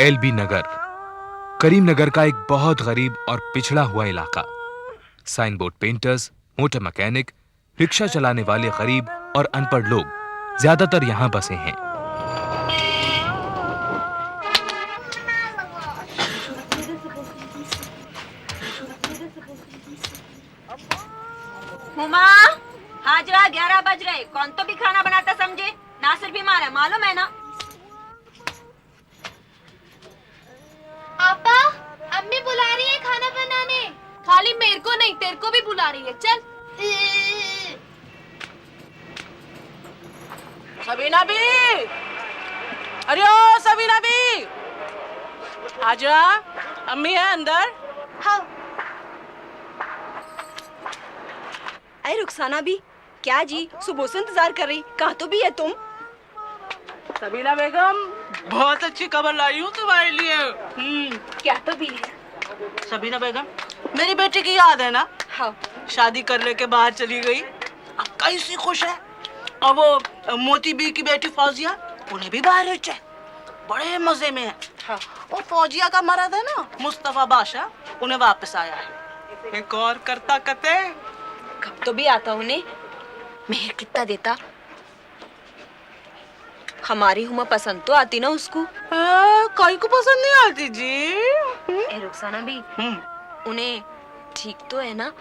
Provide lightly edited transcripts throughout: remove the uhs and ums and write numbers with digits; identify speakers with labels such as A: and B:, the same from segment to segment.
A: LB नगर, करीमनगर का एक बहुत गरीब और पिछड़ा हुआ इलाका। साइन बोर्ड पेंटर्स, मोटर मैकेनिक, रिक्शा चलाने वाले गरीब और अनपढ़ लोग ज्यादातर यहां बसे हैं।
B: हुमा, हाजरा 11 बज रहे, कौन तो भी खाना बनाता समझे। नासिर बीमार है, मालूम है ना।
C: आपा, अम्मी बुला रही है खाना बनाने। खाली मेरे को नहीं, तेरे को भी बुला रही है। चल।
D: सबीना बी, अरे ओ सबीना बी, आजा, अम्मी है अंदर।
C: हाँ।
B: अरे रुखसाना भी, क्या जी, सुबह से इंतजार कर रही, कहाँ तो भी है तुम।
D: सबीना बेगम, बहुत अच्छी खबर लाई हूँ तुम्हारे लिए।
B: क्या तो भी है।
D: सबीना बेगम, मेरी बेटी की याद है ना?
B: हाँ।
D: शादी करने के बाहर चली गई, अब कैसी खुश है। और वो मोती बी की बेटी फौजिया, उन्हें भी बाहर भेजा है, बड़े मजे में है।
B: हाँ।
D: और फौजिया का मर्द है ना मुस्तफा बादशाह, उन्हें वापस आया है। एक और करता कते,
B: कब तो भी आता उन्हें, मेहर कितना देता। हमारी हुमा पसंद तो आती ना उसको।
D: कोई को पसंद नहीं आती जी।
B: ए रुखसाना भी, उन्हें ठीक तो है ना?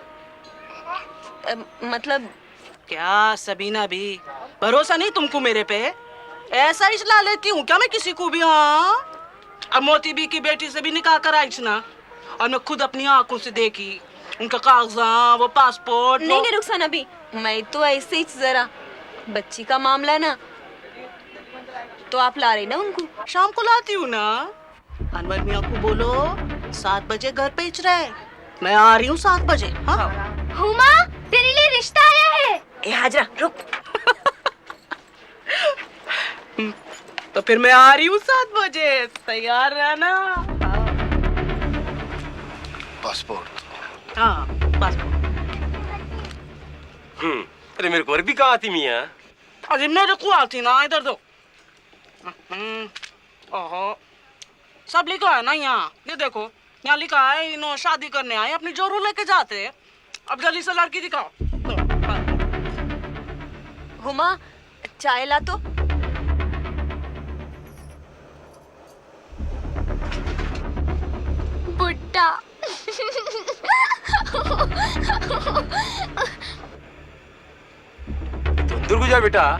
B: मतलब
D: क्या सबीना भी, भरोसा नहीं तुमको मेरे पे? ऐसा ही चला लेती हूँ क्या मैं किसी को भी? हाँ, अब मोती बी की बेटी से भी निकाह कराई ना, और मैं खुद अपनी आंखों से देखी उनका कागजात, वो पासपोर्ट।
B: नहीं नहीं रुखसाना भी, मैं तो ऐसे ही जरा बच्ची का मामला है ना, तो आप ला रही ना उनको।
D: शाम को लाती हूँ ना। अनवर मियाँ को बोलो 7 बजे घर पहुँच रहे, मैं आ रही हूँ 7 बजे। हाँ?
C: हुमा, तेरे लिए रिश्ता आया है।
B: ए हाजरा रुक।
D: तो फिर मैं आ रही हूँ 7 बजे, तैयार रहना।
E: पासपोर्ट।
D: हाँ, पासपोर्ट।
E: अरे मेरे को अरबी कहाँ आती मियाँ?
D: अरे मेरे को आती ना, इधर दो। ओहो, सब लिखा है ना यहाँ, ये देखो यहाँ लिखा है इन्हों शादी करने आए, अपनी जोरू लेके जाते। अब जल्दी से लड़की दिखाओ।
B: हुमा, चाय ला तो।
C: बुड्ढा।
E: दूर को जा बेटा।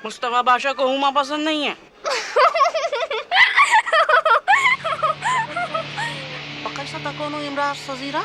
D: मुस्तफा बादशाह को हुमा पसंद नहीं है। कैसा था कौन इमरान सजीरा?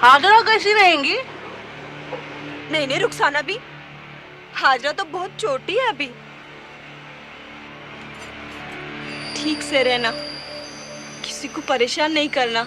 D: हाजरा कैसी रहेंगी?
B: नहीं नहीं रुखसाना भी, हाजरा तो बहुत छोटी है अभी, ठीक से रहना, किसी को परेशान नहीं करना।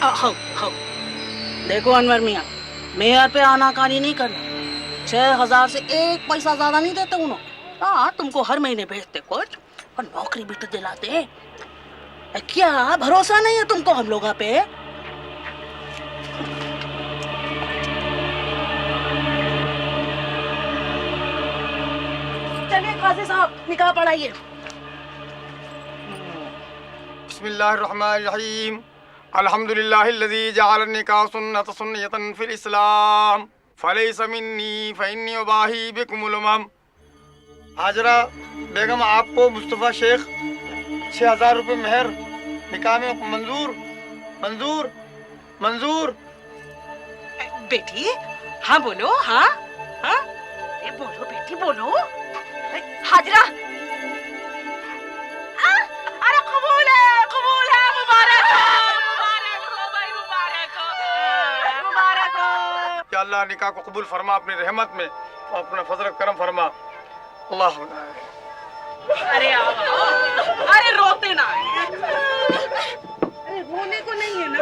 D: हाँ। देखो अनवर मियाँ, मेयर पे आनाकानी नहीं करना। 6000 से 1 पैसा ज्यादा नहीं देते उन्होंने। हाँ, तुमको हर महीने भेजते कुछ और नौकरी भी तो दिलाते। क्या भरोसा नहीं है तुमको हम लोगों पे? चलिए काजी साहब, निकाह पढ़ाइए।
F: बिस्मिल्लाहिर्रहमानिर्रहीम। अल्हम्दुलिल्लाहिल्लज़ी जअल निकाह सुन्नतन फिल इस्लाम फलैसा मिन्नी फइन्नी उबाही बिकुमुल उमम। हाजरा बेगम, आपको मुस्तफ़ा शेख 6000 रुपये मेहर निकाह में मंजूर मंजूर मंजूर।
D: बेटी, हाँ बोलो। हाँ हाँ, बोलो बेटी बोलो।
B: हाजरा,
D: अरे कबूल है, मुबारक हो भाई, मुबारक हो।
F: या अल्लाह निकाह को कबूल फरमा अपनी रहमत में और अपना फजल करम फरमा। अल्लाह।
D: अरे अरे रोते ना, अरे रोने को नहीं है ना।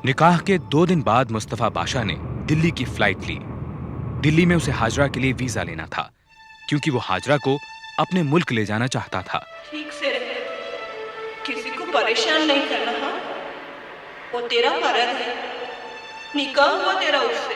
A: निकाह के 2 दिन बाद मुस्तफा बादशाह ने दिल्ली की फ्लाइट ली। दिल्ली में उसे हाजरा के लिए वीजा लेना था, क्योंकि वो हाजरा को अपने मुल्क ले जाना चाहता था।
D: ठीक से रहे, किसी को परेशान नहीं करना। वो तेरा मर्द है, निकाह हुआ तेरा उससे।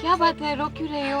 C: क्या बात है, रो क्यों रहे हो?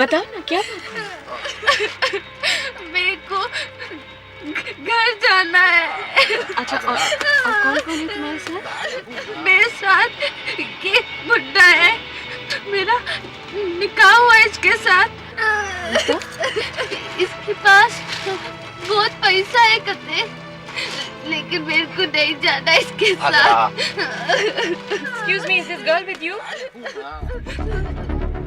C: बताओ ना, क्या बात है? मेरे को घर जाना है। अच्छा, और कौन कौन है तुम्हारे साथ? मेरे साथ ये बुड्ढा है, मेरा निकाह हुआ है इसके साथ। इसके पास बहुत पैसा है कते, लेकिन मेरे को नहीं जाना इसके साथ। Excuse me, is this girl with you?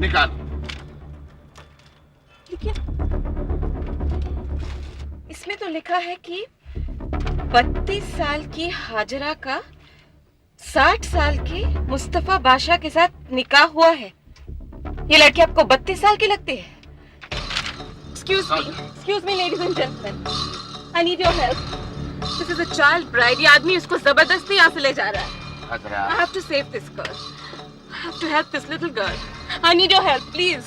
G: निकाल.
B: इसमें तो लिखा है कि 32 साल की हाजरा का 60 साल के मुस्तफा बादशाह के साथ निकाह हुआ है। ये लड़की आपको 32 साल की लगती है? Excuse me, ladies and gentlemen. I need your help. This is a child bride. ये आदमी इसको जबरदस्ती यहाँ से ले जा रहा है. I have to save this girl. I have to help this little girl. I need your help, please.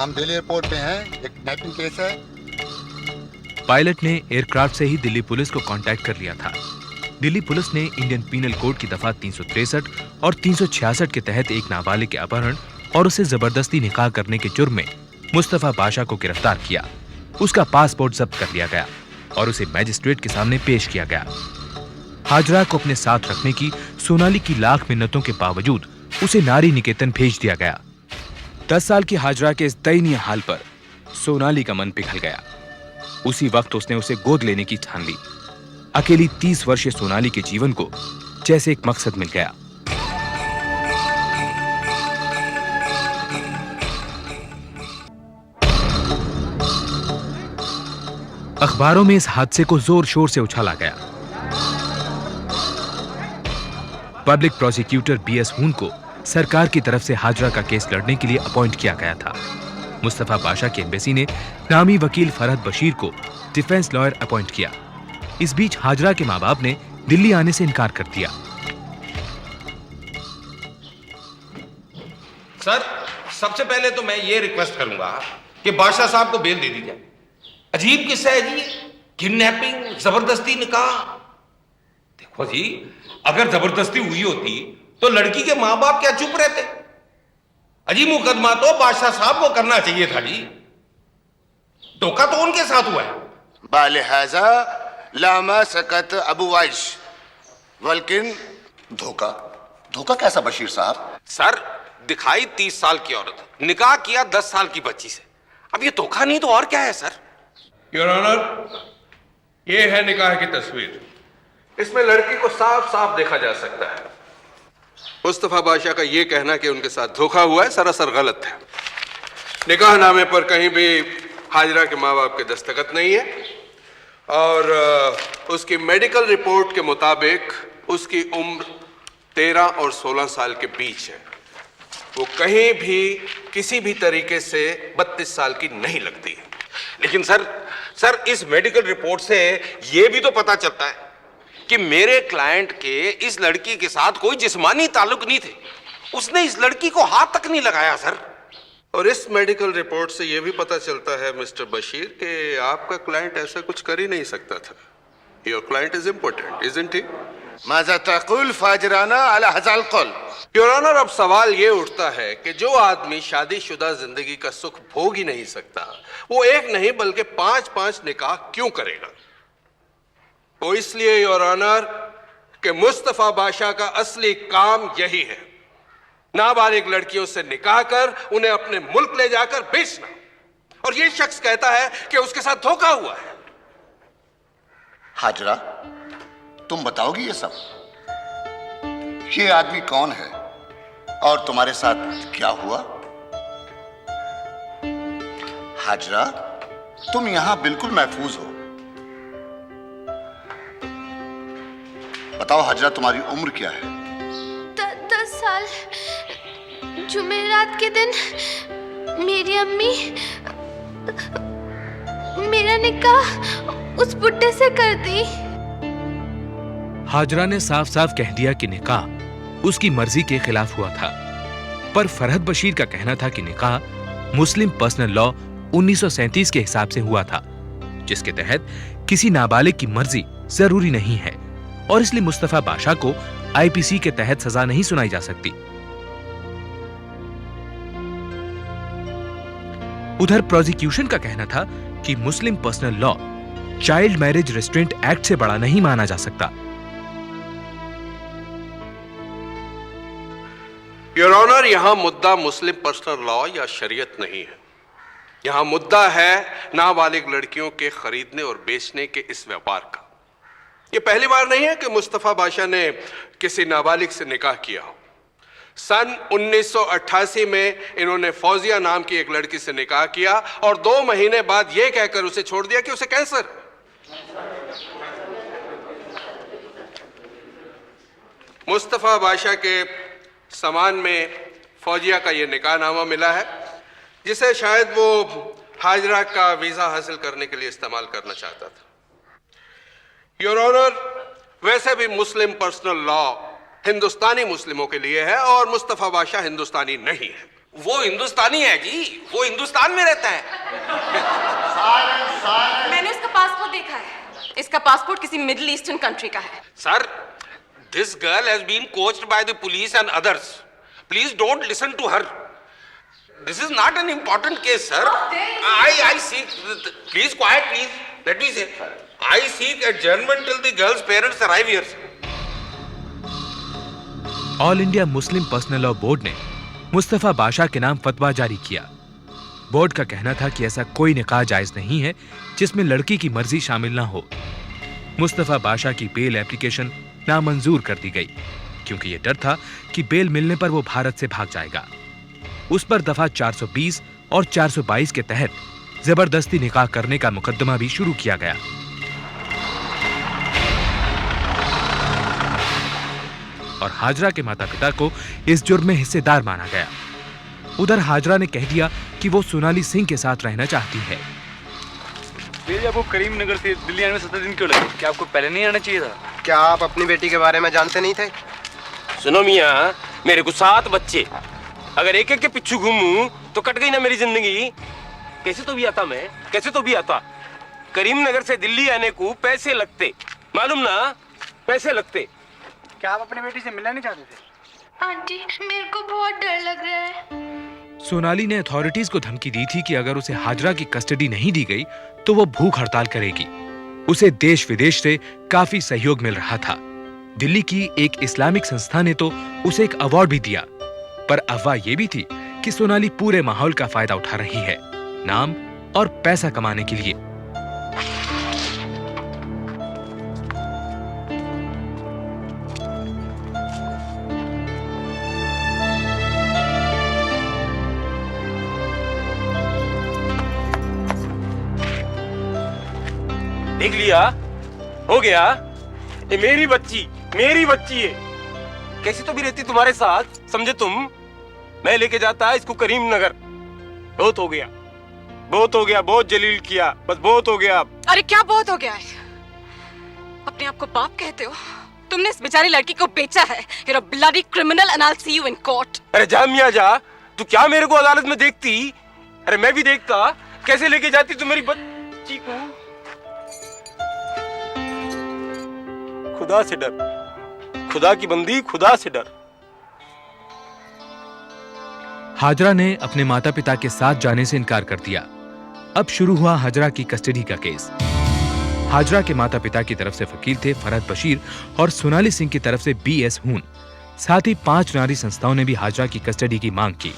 H: हम दिल्ली एयरपोर्ट पे हैं, एक किडनैपिंग केस है।
A: पायलट ने एयरक्राफ्ट से ही दिल्ली पुलिस को कांटेक्ट कर लिया था। दिल्ली पुलिस ने इंडियन पीनल कोड की दफा 363 और 366 के तहत एक नाबालिग के अपहरण और उसे जबरदस्ती निकाह करने के जुर्म में मुस्तफा बादशाह को गिरफ्तार किया। उसका पासपोर्ट जब्त कर लिया गया और उसे मैजिस्ट्रेट के सामने पेश किया गया। हाजरा को अपने साथ रखने की सोनाली की लाख मिन्नतों के बावजूद उसे नारी निकेतन भेज दिया गया। 10 साल की हाजरा के इस दयनीय हाल पर सोनाली का मन पिघल गया। उसी वक्त उसने उसे गोद लेने की ठान ली। अकेली 30 वर्षीय सोनाली के जीवन को जैसे एक मकसद मिल गया। अखबारों में इस हादसे को जोर शोर से उछाला गया। पब्लिक प्रोसिक्यूटर बीएस हून को सरकार की तरफ से हाजरा का केस लड़ने के लिए अपॉइंट किया गया था। मुस्तफा बादशाह की एम्बेसी ने नामी वकील फरहद बशीर को डिफेंस लॉयर अपॉइंट किया। इस बीच हाजरा के माँ बाप ने दिल्ली आने से इनकार कर दिया।
E: सर, सबसे पहले तो मैं ये रिक्वेस्ट करूंगा कि बादशाह साहब को बेल दे दी जाए। अजीब किस्सा है जी, किडनैपिंग, जबरदस्ती निकाह। देखो जी, अगर जबरदस्ती हुई होती तो लड़की के माँ बाप क्या चुप रहते? अजी मुकदमा तो बादशाह साहब को करना चाहिए था जी। धोखा तो उनके साथ हुआ है।
G: बालिहाजा लामा सकत अबू वाइश वल्किन
H: धोखा कैसा बशीर साहब?
E: सर, दिखाई 30 साल की औरत, निकाह किया 10 साल की बच्ची से। अब ये धोखा नहीं तो और क्या है सर?
I: योर ऑनर, ये है निकाह की तस्वीर। इसमें लड़की को साफ साफ देखा जा सकता है। मुस्तफा बादशाह का यह कहना कि उनके साथ धोखा हुआ है सरासर गलत है। निकाह नामे पर कहीं भी हाजरा के माँ बाप के दस्तखत नहीं है और उसकी मेडिकल रिपोर्ट के मुताबिक उसकी उम्र 13 और 16 साल के बीच है। वो कहीं भी किसी भी तरीके से 32 साल की नहीं लगती है।
E: लेकिन सर इस मेडिकल रिपोर्ट से यह भी तो पता चलता है कि मेरे क्लाइंट के इस लड़की के साथ कोई जिस्मानी ताल्लुक नहीं थे। उसने इस लड़की को हाथ तक नहीं लगाया सर।
I: और इस मेडिकल रिपोर्ट से यह भी पता चलता है मिस्टर बशीर कि आपका क्लाइंट ऐसा कुछ कर ही नहीं सकता था। Your client is important, isn't he?
G: माज़ा तक़ूल फाजराना अला हज़ाल क़ौल।
I: योर ऑनर, अब सवाल ये उठता है कि जो आदमी शादीशुदा जिंदगी का सुख भोग ही नहीं सकता, वो एक नहीं बल्कि 5-5 निकाह क्यों करेगा? वो इसलिए योर ऑनर कि मुस्तफा बादशाह का असली काम यही है, नाबालिग लड़कियों से निकाह कर उन्हें अपने मुल्क ले जाकर बेचना। और ये शख्स कहता है कि उसके साथ धोखा हुआ है।
H: हाजरा, तुम बताओगी ये सब? ये आदमी कौन है और तुम्हारे साथ क्या हुआ? हाजरा, तुम यहां बिल्कुल महफूज हो। बताओ हाजरा, तुम्हारी उम्र क्या है?
C: 10 साल। जुमेरात के दिन मेरी अम्मी मेरा निकाह उस बुड्ढे से कर दी।
A: हाजरा ने साफ साफ कह दिया कि निकाह उसकी मर्जी के खिलाफ हुआ था, पर फरहत बशीर का कहना था कि निकाह मुस्लिम पर्सनल लॉ 1937 के हिसाब से हुआ था, जिसके तहत किसी नाबालिग की मर्जी जरूरी नहीं है और इसलिए मुस्तफा बादशाह को आईपीसी के तहत सजा नहीं सुनाई जा सकती। उधर प्रोसिक्यूशन का कहना था कि Muslim personal law child marriage restraint act से बड़ा नहीं माना जा सकता।
I: योर ऑनर, यहां मुद्दा मुस्लिम पर्सनल लॉ या शरीयत नहीं है। यहां मुद्दा है नाबालिग लड़कियों के खरीदने और बेचने के इस व्यापार का। यह पहली बार नहीं है कि मुस्तफा बादशाह ने किसी नाबालिग से निकाह किया हो। सन 1988 में इन्होंने फौजिया नाम की एक लड़की से निकाह किया और 2 महीने बाद यह कहकर उसे छोड़ दिया कि उसे कैंसर। मुस्तफा बादशाह के सामान में फौजिया का यह निकाहनामा मिला है, जिसे शायद वो हाजरा का वीजा हासिल करने के लिए इस्तेमाल करना चाहता था। योर ऑनर, वैसे भी मुस्लिम पर्सनल लॉ हिंदुस्तानी मुस्लिमों के लिए है और मुस्तफा बादशाह हिंदुस्तानी नहीं है।
E: वो हिंदुस्तानी है जी, वो हिंदुस्तान में रहता है।
B: मैंने उसका पासपोर्ट देखा है। इसका पासपोर्ट किसी मिडिल ईस्टर्न कंट्री का है।
E: Sir, this girl has been coached by the police and others. Please don't listen to her. This is not an important case, sir. I seek, please quiet, please. Let me say. I seek adjournment till the girl's parents arrive here.
A: All India Muslim personal law board ने मुस्तफा बादशाह के नाम फतवा जारी किया। Board का कहना था कि ऐसा कोई निकाह जायज नहीं है जिसमें लड़की की मर्जी शामिल ना हो। मुस्तफा बादशाह की बेल एप्लीकेशन नामंजूर कर दी गई क्योंकि यह डर था कि बेल मिलने पर वो भारत से भाग जाएगा। उस पर दफा 420 और 422 के तहत जबरदस्ती निकाह करने का मुकदमा भी शुरू किया गया। और हाजरा के माता पिता को इस जुर्म में हिस्सेदार माना गया। उधर हाजरा ने कह दिया कि वो सोनाली सिंह के साथ रहना चाहती है।
F: आपको करीम नगर से दिल्ली आने में 17 दिन क्यों लगे? क्या आपको पहले नहीं आना चाहिए था?
G: क्या आप अपनी बेटी के बारे में जानते नहीं थे?
J: सुनो मियाँ, मेरे को 7 बच्चे, अगर एक एक के पीछू घूमूं तो कट गई ना मेरी जिंदगी। कैसे तो भी आता मैं, कैसे तो भी आता। करीम नगर से दिल्ली आने को पैसे लगते, मालूम ना, पैसे लगते।
F: क्या आप अपनी बेटी से मिलना नहीं चाहते थे?
C: आंटी, मेरे को बहुत डर लग रहा है।
A: सोनाली ने अथॉरिटीज को धमकी दी थी कि अगर उसे हाजरा की कस्टडी नहीं दी गई तो वो भूख हड़ताल करेगी। उसे देश विदेश से काफी सहयोग मिल रहा था। दिल्ली की एक इस्लामिक संस्था ने तो उसे एक अवार्ड भी दिया, पर अफवाह ये भी थी कि सोनाली पूरे माहौल का फायदा उठा रही है, नाम और पैसा कमाने के लिए।
J: देख लिया, हो गया। ये मेरी बच्ची है। कैसी तो भी रहती तुम्हारे साथ, समझे तुम। मैं लेके जाता है इसको करीम नगर। बहुत हो गया, बहुत जलील किया, बस बहुत हो गया।
B: अरे क्या बहुत हो गया है? अपने आप को बाप कहते हो? तुमने इस बेचारी लड़की को बेचा है। You're a bloody criminal and I'll see you in court.
J: अरे जा मियाँ जा, तू क्या मेरे को अदालत में देखती? अरे मैं भी देखता, कैसे लेके जाती तू मेरी बच्ची को। खुदा से डर, खुदा की बंदी, खुदा से डर।
A: हाजरा ने अपने माता पिता के साथ जाने से इनकार कर दिया। अब शुरू हुआ हाजरा की कस्टडी का केस। हाजरा के माता पिता की तरफ से वकील थे फरहत बशीर और सोनाली सिंह की तरफ से BS हून। साथ ही 5 नारी संस्थाओं ने भी हाजरा की कस्टडी की मांग की।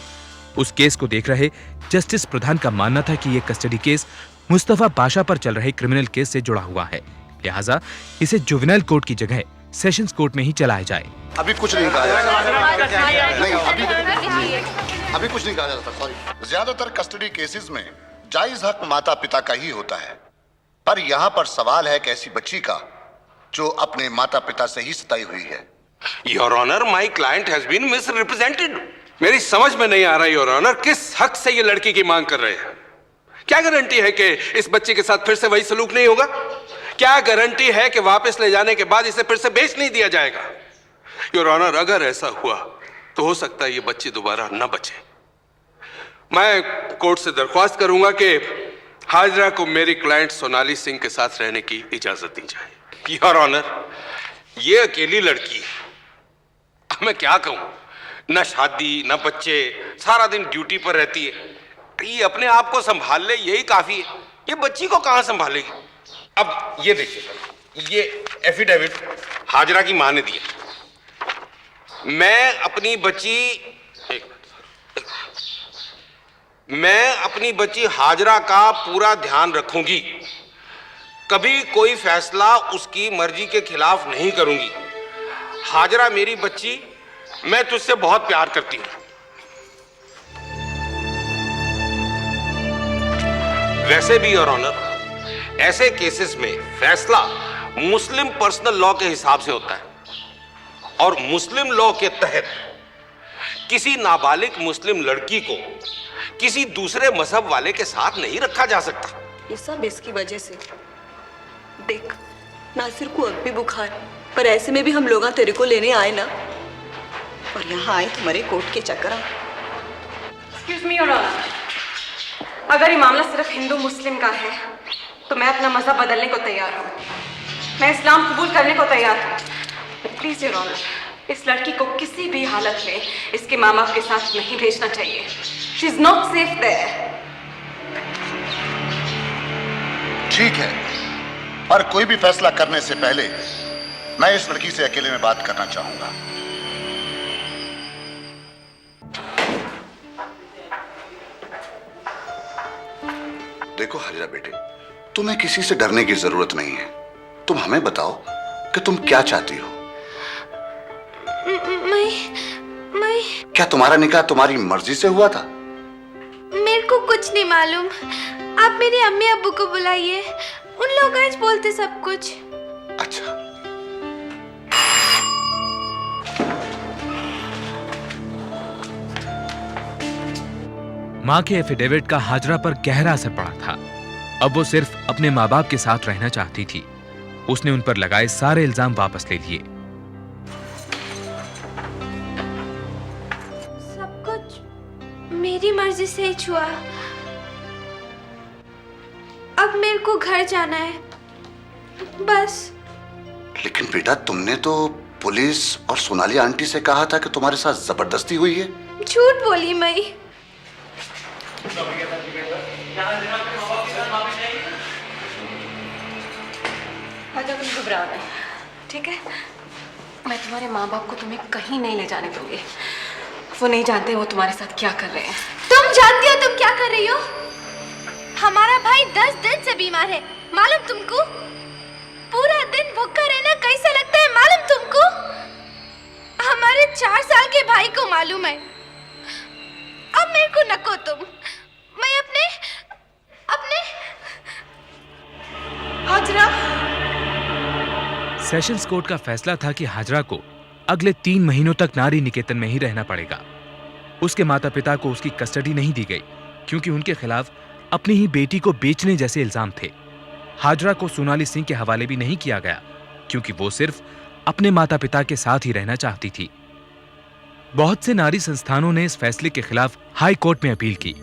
A: उस केस को देख रहे जस्टिस प्रधान का मानना था कि यह कस्टडी केस मुस्तफा बादशाह पर चल रहे क्रिमिनल केस से जुड़ा हुआ है, लिहाजा इसे जुवेनाइल कोर्ट की जगह सेशंस कोर्ट में ही चलाया जाए।
H: अभी कुछ नहीं कहा जा सकता। अभी कुछ नहीं कहा जा सकता, सॉरी। ज्यादातर कस्टडी केसेस में जायज हक माता पिता का ही होता है, पर यहाँ पर सवाल है एक ऐसी बच्ची का जो अपने माता पिता से ही सताई हुई है।
E: Your Honor, my client has been misrepresented.
I: मेरी समझ में नहीं आ रहा योर ऑनर, किस हक से ये लड़की की मांग कर रहे हैं? क्या गारंटी है कि इस बच्चे के साथ फिर से वही सलूक नहीं होगा? क्या गारंटी है कि वापस ले जाने के बाद इसे फिर से बेच नहीं दिया जाएगा? योर ऑनर, अगर ऐसा हुआ तो हो सकता है ये बच्ची दोबारा न बचे। मैं कोर्ट से दरख्वास्त करूंगा कि हाजरा को मेरी क्लाइंट सोनाली सिंह के साथ रहने की इजाजत दी जाए। योर ऑनर, ये अकेली लड़की है, मैं क्या कहूं, न शादी न बच्चे, सारा दिन ड्यूटी पर रहती है। ये अपने आप को संभाल ले यही काफी है, ये बच्ची को कहां संभालेगी? अब ये देखिए, ये एफिडेविट हाजरा की मां ने दिया। मैं अपनी बच्ची हाजरा का पूरा ध्यान रखूंगी, कभी कोई फैसला उसकी मर्जी के खिलाफ नहीं करूंगी। हाजरा मेरी बच्ची, मैं तुझसे बहुत प्यार करती हूं। वैसे भी योर ऑनर, ऐसे केसेस में फैसला मुस्लिम पर्सनल लॉ के हिसाब से होता है और मुस्लिम लॉ के तहत किसी नाबालिग मुस्लिम लड़की को किसी दूसरे मजहब वाले के साथ नहीं रखा जा सकता।
K: ये सब इसकी वजह से। देख, नासिर को अब भी बुखार, पर ऐसे में भी हम लोग तेरे को लेने आए ना, और यहाँ आए तुम्हारे कोर्ट के चक्कर।
B: एक्सक्यूज मी योर ऑनर, अगर ये मामला सिर्फ हिंदू मुस्लिम का है तो मैं अपना मजहब बदलने को तैयार हूँ। मैं इस्लाम कबूल करने को तैयार हूँ। प्लीज योर ऑनर, इस लड़की को किसी भी हालत में इसके माँ बाप के साथ नहीं भेजना चाहिए। She is not safe there.
H: ठीक है, पर कोई भी फैसला करने से पहले मैं इस लड़की से अकेले में बात करना चाहूंगा। देखो हाजरा बेटे, तुम्हें किसी से डरने की जरूरत नहीं है। तुम हमें बताओ कि तुम क्या चाहती हो।
C: मैं
H: क्या तुम्हारा निकाह तुम्हारी मर्जी से हुआ था?
C: मेरे को कुछ नहीं मालूम। आप मेरी अम्मी अब्बू को बुलाइए, उन लोग आज बोलते सब कुछ।
H: अच्छा,
A: मां के एफिडेविट का हाजरा पर गहरा असर पड़ा था। अब वो सिर्फ अपने माँ बाप के साथ रहना चाहती थी। उसने उन पर लगाए सारे इल्जाम वापस ले लिए।
C: सब कुछ मेरी मर्जी से ही हुआ। अब मेरे को घर जाना है बस।
H: लेकिन बेटा, तुमने तो पुलिस और सोनाली आंटी से कहा था कि तुम्हारे साथ जबरदस्ती हुई है।
C: झूठ बोली मैं।
B: तुम घबराओ नहीं, ठीक है? मैं तुम्हारे माँ बाप को तुम्हें कहीं नहीं ले जाने दूंगी। वो नहीं जानते वो तुम्हारे साथ क्या कर रहे हैं।
C: तुम जानती हो तुम क्या कर रही हो? हमारा भाई 10 दिन से बीमार है, मालूम तुमको? पूरा दिन भूखा रहना कैसा लगता है मालूम तुमको? हमारे 4 साल के भाई को मालूम है। अब मेरे को नको तुम। मैं अपने
B: हाजरा।
A: सेशंस कोर्ट का फैसला था कि हाजरा को अगले 3 महीनों तक नारी निकेतन में ही रहना पड़ेगा। उसके माता पिता को उसकी कस्टडी नहीं दी गई क्योंकि उनके खिलाफ अपनी ही बेटी को बेचने जैसे इल्जाम थे। हाजरा को सोनाली सिंह के हवाले भी नहीं किया गया क्योंकि वो सिर्फ अपने माता पिता के साथ ही रहना चाहती थी। बहुत से नारी संस्थानों ने इस फैसले के खिलाफ हाई कोर्ट में अपील की।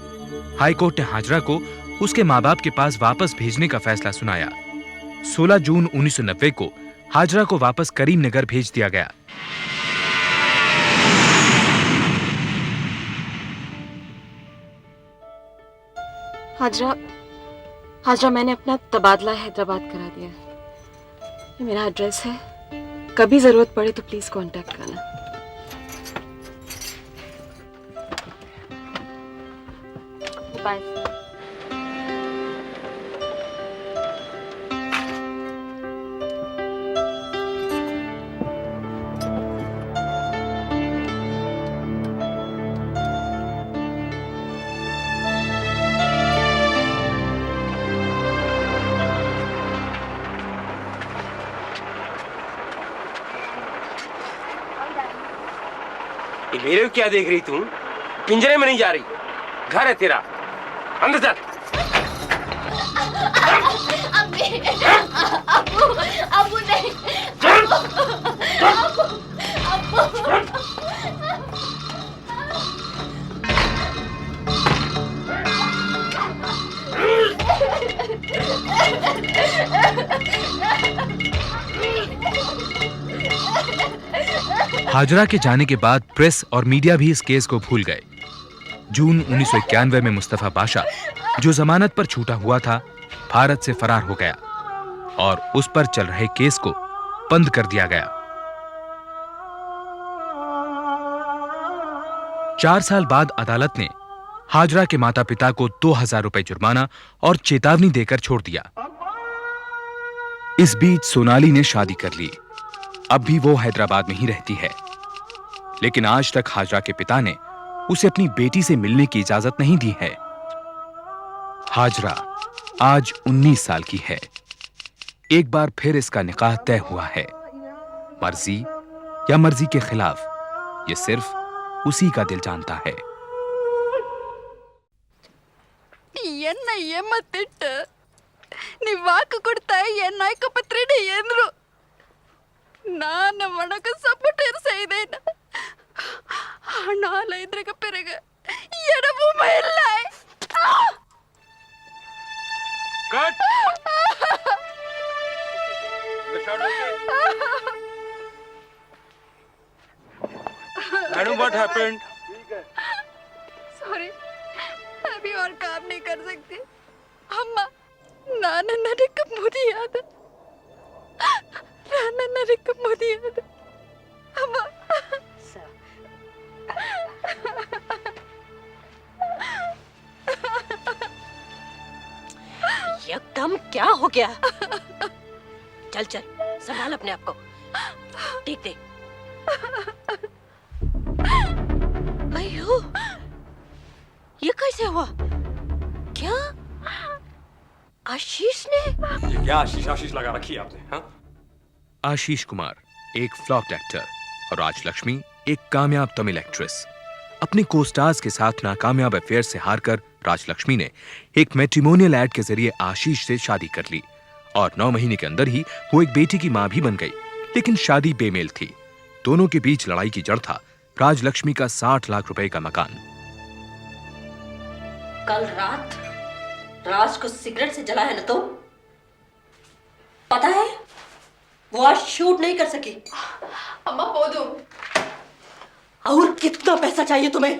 A: हाई कोर्ट ने हाजरा को उसके माँ बाप के पास वापस भेजने का फैसला सुनाया। 16 जून 1990 को हाजरा को वापस करीमनगर भेज दिया गया।
B: हाजरा, मैंने अपना तबादला हैदराबाद करा दिया। ये मेरा एड्रेस है, कभी जरूरत पड़े तो प्लीज कांटेक्ट करना। बाय।
J: मेरे को क्या देख रही तुम? पिंजरे में नहीं जा रही, घर है तेरा, अंदर चल।
C: अबू नहीं,
A: हाजरा के जाने के बाद प्रेस और मीडिया भी इस केस को भूल गए। जून 1991 में मुस्तफा बाशा, जो जमानत पर छूटा हुआ था, भारत से फरार हो गया और उस पर चल रहे केस को बंद कर दिया गया। 4 साल बाद अदालत ने हाजरा के माता पिता को 2000 रुपए जुर्माना और चेतावनी देकर छोड़ दिया। इस बीच सोनाली ने शादी कर ली। अब भी वो हैदराबाद में ही रहती है, लेकिन आज तक हाजरा के पिता ने उसे अपनी बेटी से मिलने की इजाजत नहीं दी है। हाजरा आज 19 साल की है। एक बार फिर इसका निकाह तय हुआ है। मर्जी या मर्जी के खिलाफ, ये सिर्फ उसी का दिल जानता है।
C: ಮತ್ತಿಟ್ಟ ನೀವಾಕ ಕೊಡ್ತಾ ಎನ್ನಾಯ್ಕ ಪತ್ರಿಡಿ ಎಂದ್ರು ನಾನು ಮಣಕ ಸಪೋರ್ಟ್ செய்தேன் ஆனால் இதற்கு பிறகு எடவும் இல்லை
J: cut madam what happened
C: sorry अभी और काम नहीं कर सकती अम्मा नाना नरक मुदियाद नाना नरक मुदियाद अम्मा
K: एकदम क्या हो गया? चल चल संभाल अपने आप को, ठीक दे। अयो, ये कैसे हुआ? क्या आशीष ने?
J: ये क्या आशीष आशीष लगा रखी है आपने? हाँ?
A: आशीष कुमार एक फ्लॉप एक्टर और राजलक्ष्मी एक कामयाब तमिल एक्ट्रेस। अपने कोस्टार्स के साथ नाकामयाब अफेयर से हारकर राजलक्ष्मी ने एक मैट्रिमोनियल एड के जरिए आशीष से शादी कर ली और 9 महीने के अंदर ही वो एक बेटी की मां भी बन गई। लेकिन शादी बेमेल थी। दोनों के बीच लड़ाई की जड़ था राजलक्ष्मी का 60 लाख रुपए का मकान।
K: कल रात राज को सिगरेट से जला है ना, तो पता है वो आज शूट नहीं कर सकी।
C: अम्मा पोदू
K: और कितना पैसा चाहिए तुम्हें?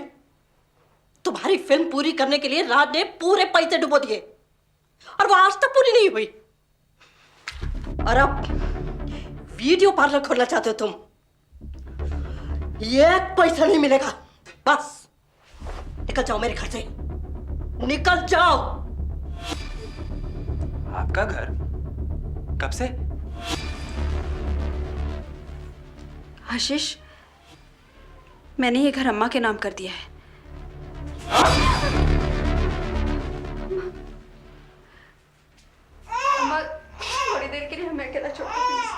K: तुम्हारी फिल्म पूरी करने के लिए राज ने पूरे पैसे डुबो दिए और वो आज तक पूरी नहीं हुई। और अब वीडियो पार्लर खोलना चाहते हो तुम? एक पैसा नहीं मिलेगा। बस निकल जाओ मेरे घर से, निकल जाओ।
J: आपका घर कब से?
C: आशीष, मैंने ये घर अम्मा के नाम कर दिया है। अम्मा थोड़ी देर के लिए हमें अकेला छोड़ दो प्लीज।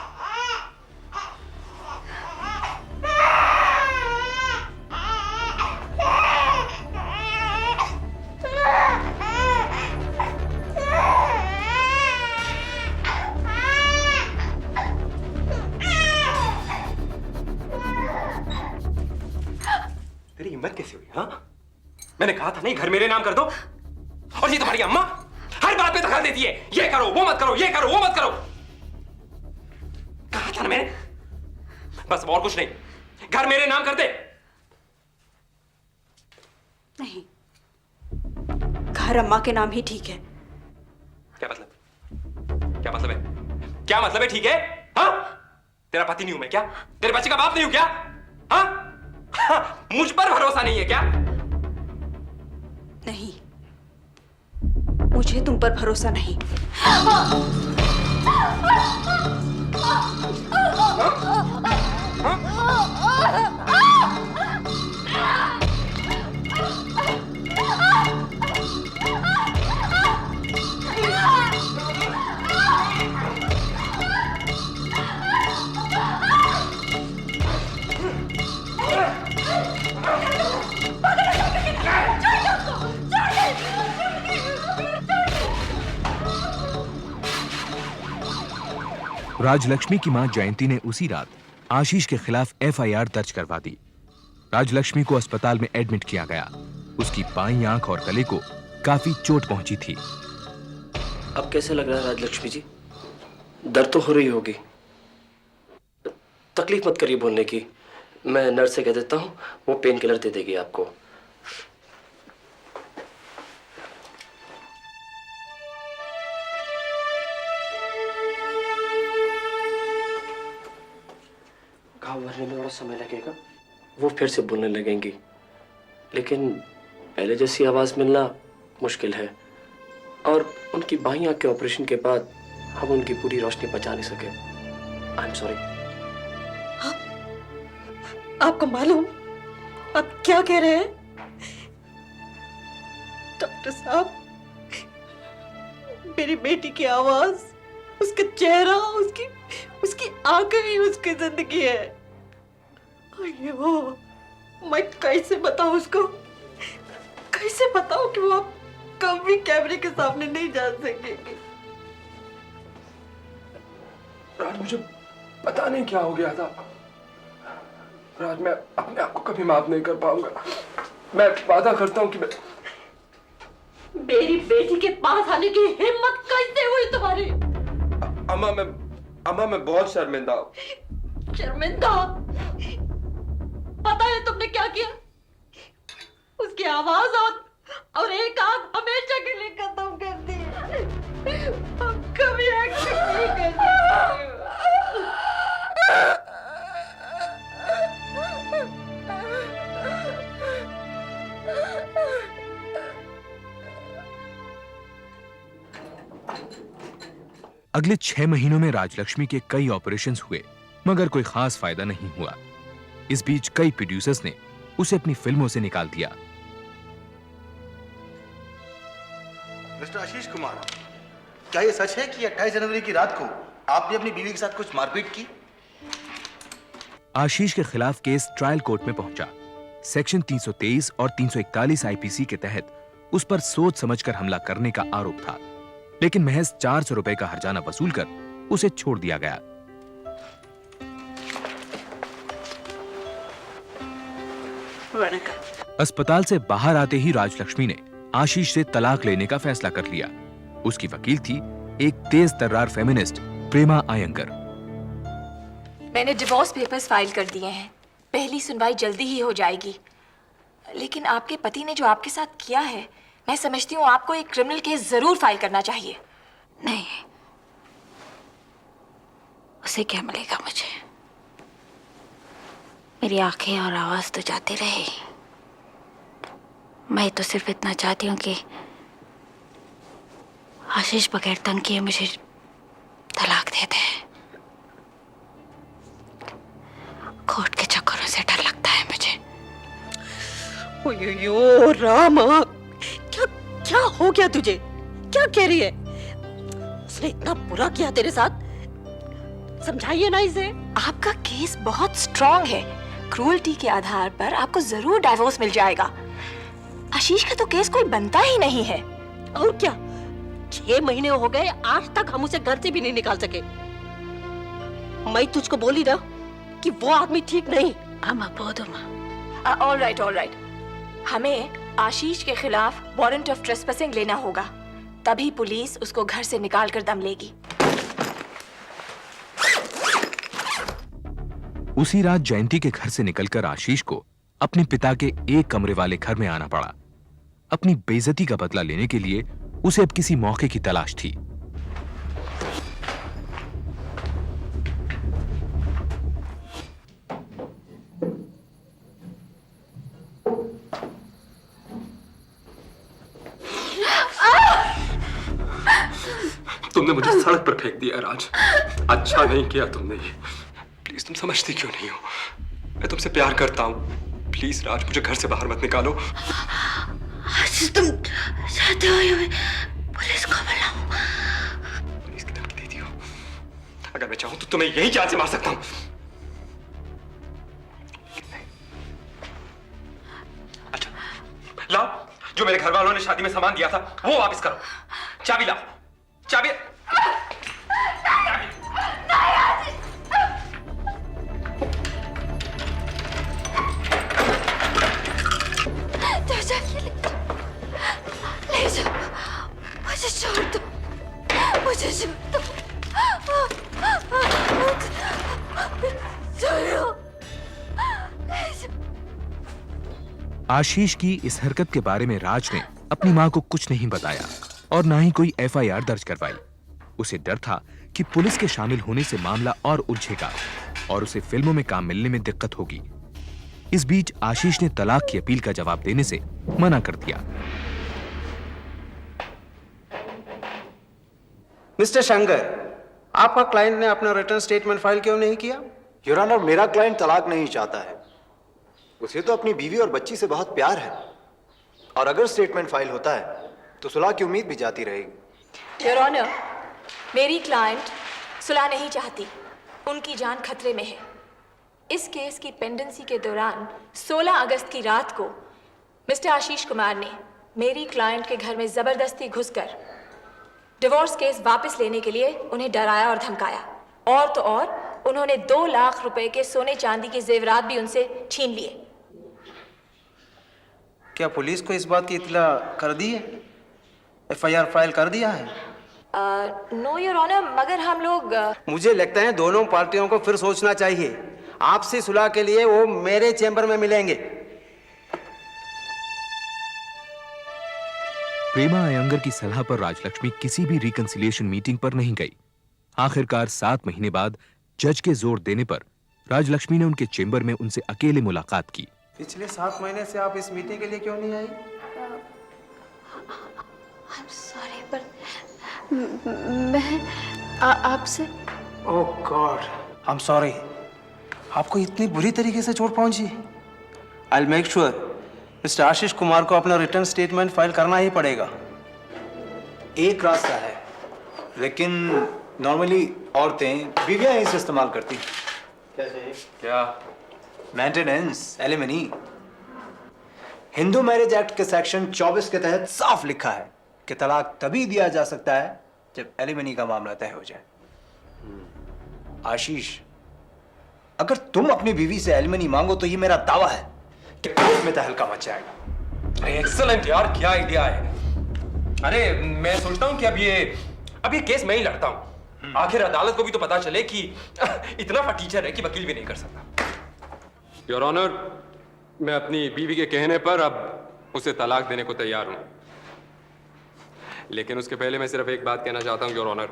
J: तेरी हिम्मत कैसे हुई? हाँ, मैंने कहा था नहीं घर मेरे नाम कर दो, और ये तुम्हारी अम्मा हर बात पे दखल देती है। ये करो वो मत करो, ये करो वो मत करो। कहा था ना मैंने, बस और कुछ नहीं, घर मेरे नाम कर दे।
C: नहीं, घर अम्मा के नाम ही ठीक है।
J: क्या मतलब? क्या मतलब है? क्या मतलब है ठीक है? हाँ, तेरा पति नहीं हूं मैं क्या? तेरे बच्चे का बाप नहीं हूं क्या? हाँ, मुझ पर भरोसा नहीं है क्या?
C: नहीं, मुझे तुम पर भरोसा नहीं।
A: राजलक्ष्मी की मां जयंती ने उसी रात आशीष के खिलाफ एफआईआर दर्ज करवा दी। राजलक्ष्मी को अस्पताल में एडमिट किया गया। उसकी बाईं आंख और गले को काफी चोट पहुंची थी।
L: अब कैसे लग रहा है राजलक्ष्मी जी? दर्द तो हो रही होगी। तकलीफ मत करिए बोलने की, मैं नर्स से कह देता हूँ, वो पेन किलर दे देगी आपको। घाव भरने में थोड़ा समय लगेगा, वो फिर से बोलने लगेंगी, लेकिन पहले जैसी आवाज मिलना मुश्किल है। और उनकी बाईं आंख के ऑपरेशन के बाद हम उनकी पूरी रोशनी बचा नहीं सके। आई एम सॉरी।
K: आपको मालूम आप क्या कह रहे हैं? डॉक्टर साहब, मेरी बेटी की आवाज, उसका चेहरा, उसकी आंखें ही उसकी जिंदगी है। अयो, मैं कैसे बताऊं उसको? कैसे बताऊं कि वो आप कभी कैमरे के सामने नहीं जा सकेगी?
J: राज, मुझे पता नहीं क्या हो गया था। राज, मैं अपने आप को कभी माफ नहीं कर पाऊंगा। मैं वादा करता हूँ कि मैं...
K: मेरी बेटी के पास आने की हिम्मत कैसे हुई तुम्हारी?
J: अम्मा, मैं बहुत शर्मिंदा हूँ।
K: शर्मिंदा? पता है तुमने क्या किया? उसकी आवाज और एक आंख हमेशा के लिए खत्म कर दी। हम कभी एक्सेप्ट नहीं कर सकते।
A: अगले 6 महीनों में राजलक्ष्मी के कई ऑपरेशंस हुए, मगर कोई खास फायदा नहीं हुआ। इस बीच कई प्रोड्यूसर्स ने उसे अपनी फिल्मों से निकाल दिया।
G: मिस्टर आशीष कुमार, क्या ये सच है कि 28 जनवरी की रात को आपने अपनी बीवी के साथ कुछ मारपीट की?
A: आशीष के खिलाफ केस ट्रायल कोर्ट में पहुंचा। सेक्शन 323 और 341 आईपीसी के तहत उस पर सोच समझकर हमला करने का आरोप था, लेकिन महज 400 रुपए का हर्जाना वसूल कर उसे छोड़ दिया गया। अस्पताल से बाहर आते ही राजलक्ष्मी ने आशीष से तलाक लेने का फैसला कर लिया। उसकी वकील थी एक तेज तर्रार फेमिनिस्ट प्रेमा अयंगर।
C: मैंने डिवोर्स पेपर्स फाइल कर दिए हैं। पहली सुनवाई जल्दी ही हो जाएगी। लेकिन आपके पति ने जो आपके साथ किया है, मैं समझती हूँ आपको एक क्रिमिनल केस जरूर फाइल करना चाहिए।
M: नहीं, उसे क्या मिलेगा मुझे? मेरी आंखें और आवाज तो जाती रही। मैं तो सिर्फ इतना चाहती हूँ कि आशीष बगैर तंग किए मुझे तलाक दे दे। कोर्ट के चक्करों से डर लगता है मुझे।
K: ओयो रामा, क्या हो गया तुझे? क्या कह रही है? उसने इतना बुरा किया तेरे साथ, समझाइए ना इसे।
C: आपका केस बहुत स्ट्रॉन्ग है। क्रूअल्टी के आधार पर आपको जरूर डाइवोर्स मिल जाएगा। आशीष का तो केस कोई बनता ही नहीं है।
K: और क्या, 6 महीने हो गए, आज तक हम उसे घर से भी नहीं निकाल सके। मैं तुझको बोली ना कि वो आदमी ठीक नहीं।
C: All right. हमें आशीष के खिलाफ वारंट ऑफ ट्रेसपेसिंग लेना होगा, तभी पुलिस उसको घर से निकाल कर दम लेगी।
A: उसी रात जयंती के घर से निकलकर आशीष को अपने पिता के एक कमरे वाले घर में आना पड़ा। अपनी बेइज्जती का बदला लेने के लिए उसे अब किसी मौके की तलाश थी।
J: तुमने मुझे सड़क पर फेंक दिया राज। अच्छा नहीं किया तुमने ये। प्लीज, तुम समझती क्यों नहीं हो? मैं तुमसे प्यार करता हूँ। प्लीज राज, मुझे घर से बाहर मत निकालो।
M: तुम चाहते हो मैं पुलिस को बुलाऊं?
J: पुलिस की धमकी दे दी हो? अगर मैं चाहूं तो तुम्हें यही जान से मार सकता हूं। अच्छा, लाओ, जो मेरे घर वालों ने शादी में सामान दिया था वो वापस करो। चाबी लाओ, चाबी।
C: नहीं। जाइए, ले जाओ, मुझे छोड़ दो, मुझे छोड़ दो, छोड़ो।
A: आशीष की इस हरकत के बारे में राज ने अपनी मां को कुछ नहीं बताया और ना ही कोई एफआईआर दर्ज करवाई। उसे डर था कि पुलिस के शामिल होने से मामला और उलझेगा और उसे फिल्मों में काम मिलने में दिक्कत होगी। इस बीच आशीष ने तलाक की अपील का जवाब देने से मना कर दिया।
N: मिस्टर शंकर, आपका क्लाइंट ने अपना रिटर्न स्टेटमेंट फाइल क्यों नहीं किया?
O: योर ऑनर, मेरा क्लाइंट तलाक नहीं चाहता है। उसे तो अपनी बीवी और बच्ची से बहुत प्यार है, और अगर स्टेटमेंट फाइल होता है तो सुलह की उम्मीद भी जाती रहेगी।
P: योर ऑनर, मेरी क्लाइंट सुलह नहीं चाहती, उनकी जान खतरे में है। इस केस की पेंडेंसी के दौरान 16 अगस्त की रात को मिस्टर आशीष कुमार ने मेरी क्लाइंट के घर में जबरदस्ती घुसकर डिवोर्स केस वापस लेने के लिए उन्हें डराया और धमकाया, और तो और उन्होंने 2 लाख रुपए के सोने चांदी के जेवरात भी उनसे छीन लिए।
N: क्या पुलिस को इस बात की इत्तला कर दी है? एफआईआर फाइल कर दिया है?
P: नो योर ऑनर, मगर हम लोग
N: मुझे लगता है दोनों पार्टियों को फिर सोचना चाहिए। आपसी सुलह के लिए वो मेरे चैम्बर में मिलेंगे।
A: प्रेमा अयंगर की सलाह पर राजलक्ष्मी किसी भी रिकंसिलिएशन मीटिंग पर नहीं गई। आखिरकार 7 महीने बाद जज के जोर देने पर राजलक्ष्मी ने उनके चेंबर में उनसे अकेले मुलाकात की।
N: पिछले 7 महीने से आप इस मीटिंग के लिए क्यों नहीं आई?
C: I'm sorry, पर मैं आपसे
N: oh God, I am sorry. आपको इतनी बुरी तरीके से चोट पहुंची? I will make sure mister Ashish Kumar को अपना रिटर्न स्टेटमेंट फाइल करना ही पड़ेगा।
O: एक रास्ता है, लेकिन नॉर्मली औरतें बीवियां इसे इस्तेमाल करती। क्या चाहिए? क्या? Maintenance, alimony. Hindu marriage act के सेक्शन 24 के तहत साफ लिखा है कि तलाक तभी दिया जा सकता है जब एलिमनी का मामला तय हो जाए। आशीष, अगर तुम अपनी बीवी से एलिमनी मांगो तो ये मेरा दावा है कि कोर्ट में तहलका मच जाएगा।
J: एक्सीलेंट यार, क्या आइडिया है। अरे मैं सोचता हूँ कि अब ये केस मैं ही लड़ता हूँ। आखिर अदालत को भी तो पता चले कि इतना फटीचर है कि वकील भी नहीं कर सकता।
F: योर ऑनर, मैं अपनी बीवी के कहने पर अब उसे तलाक देने को तैयार हूं, लेकिन उसके पहले मैं सिर्फ एक बात कहना चाहता हूं your honour.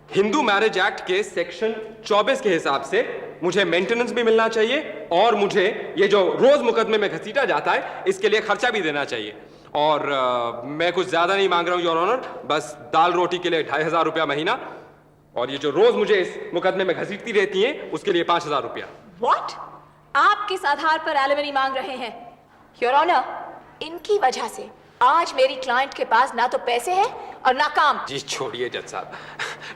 F: Hindu marriage act के सेक्शन 24 के हिसाब से मुझे मेंटेनेंस भी मिलना चाहिए और मुझे ये जो रोज मुकदमे में घसीटा जाता है इसके लिए खर्चा भी देना चाहिए। और मैं कुछ ज्यादा नहीं मांग रहा हूं योर ऑनर, बस दाल रोटी के लिए 2500 रुपया महीना, और ये जो रोज मुझे इस मुकदमे में घसीटती रहती हैं उसके लिए 5000 रुपया।
P: व्हाट? आप किस आधार पर एलिमनी मांग रहे हैं? योर ऑनर, इनकी वजह से आज मेरी क्लाइंट के पास ना तो पैसे हैं और ना काम।
J: जी छोड़िए जज साहब,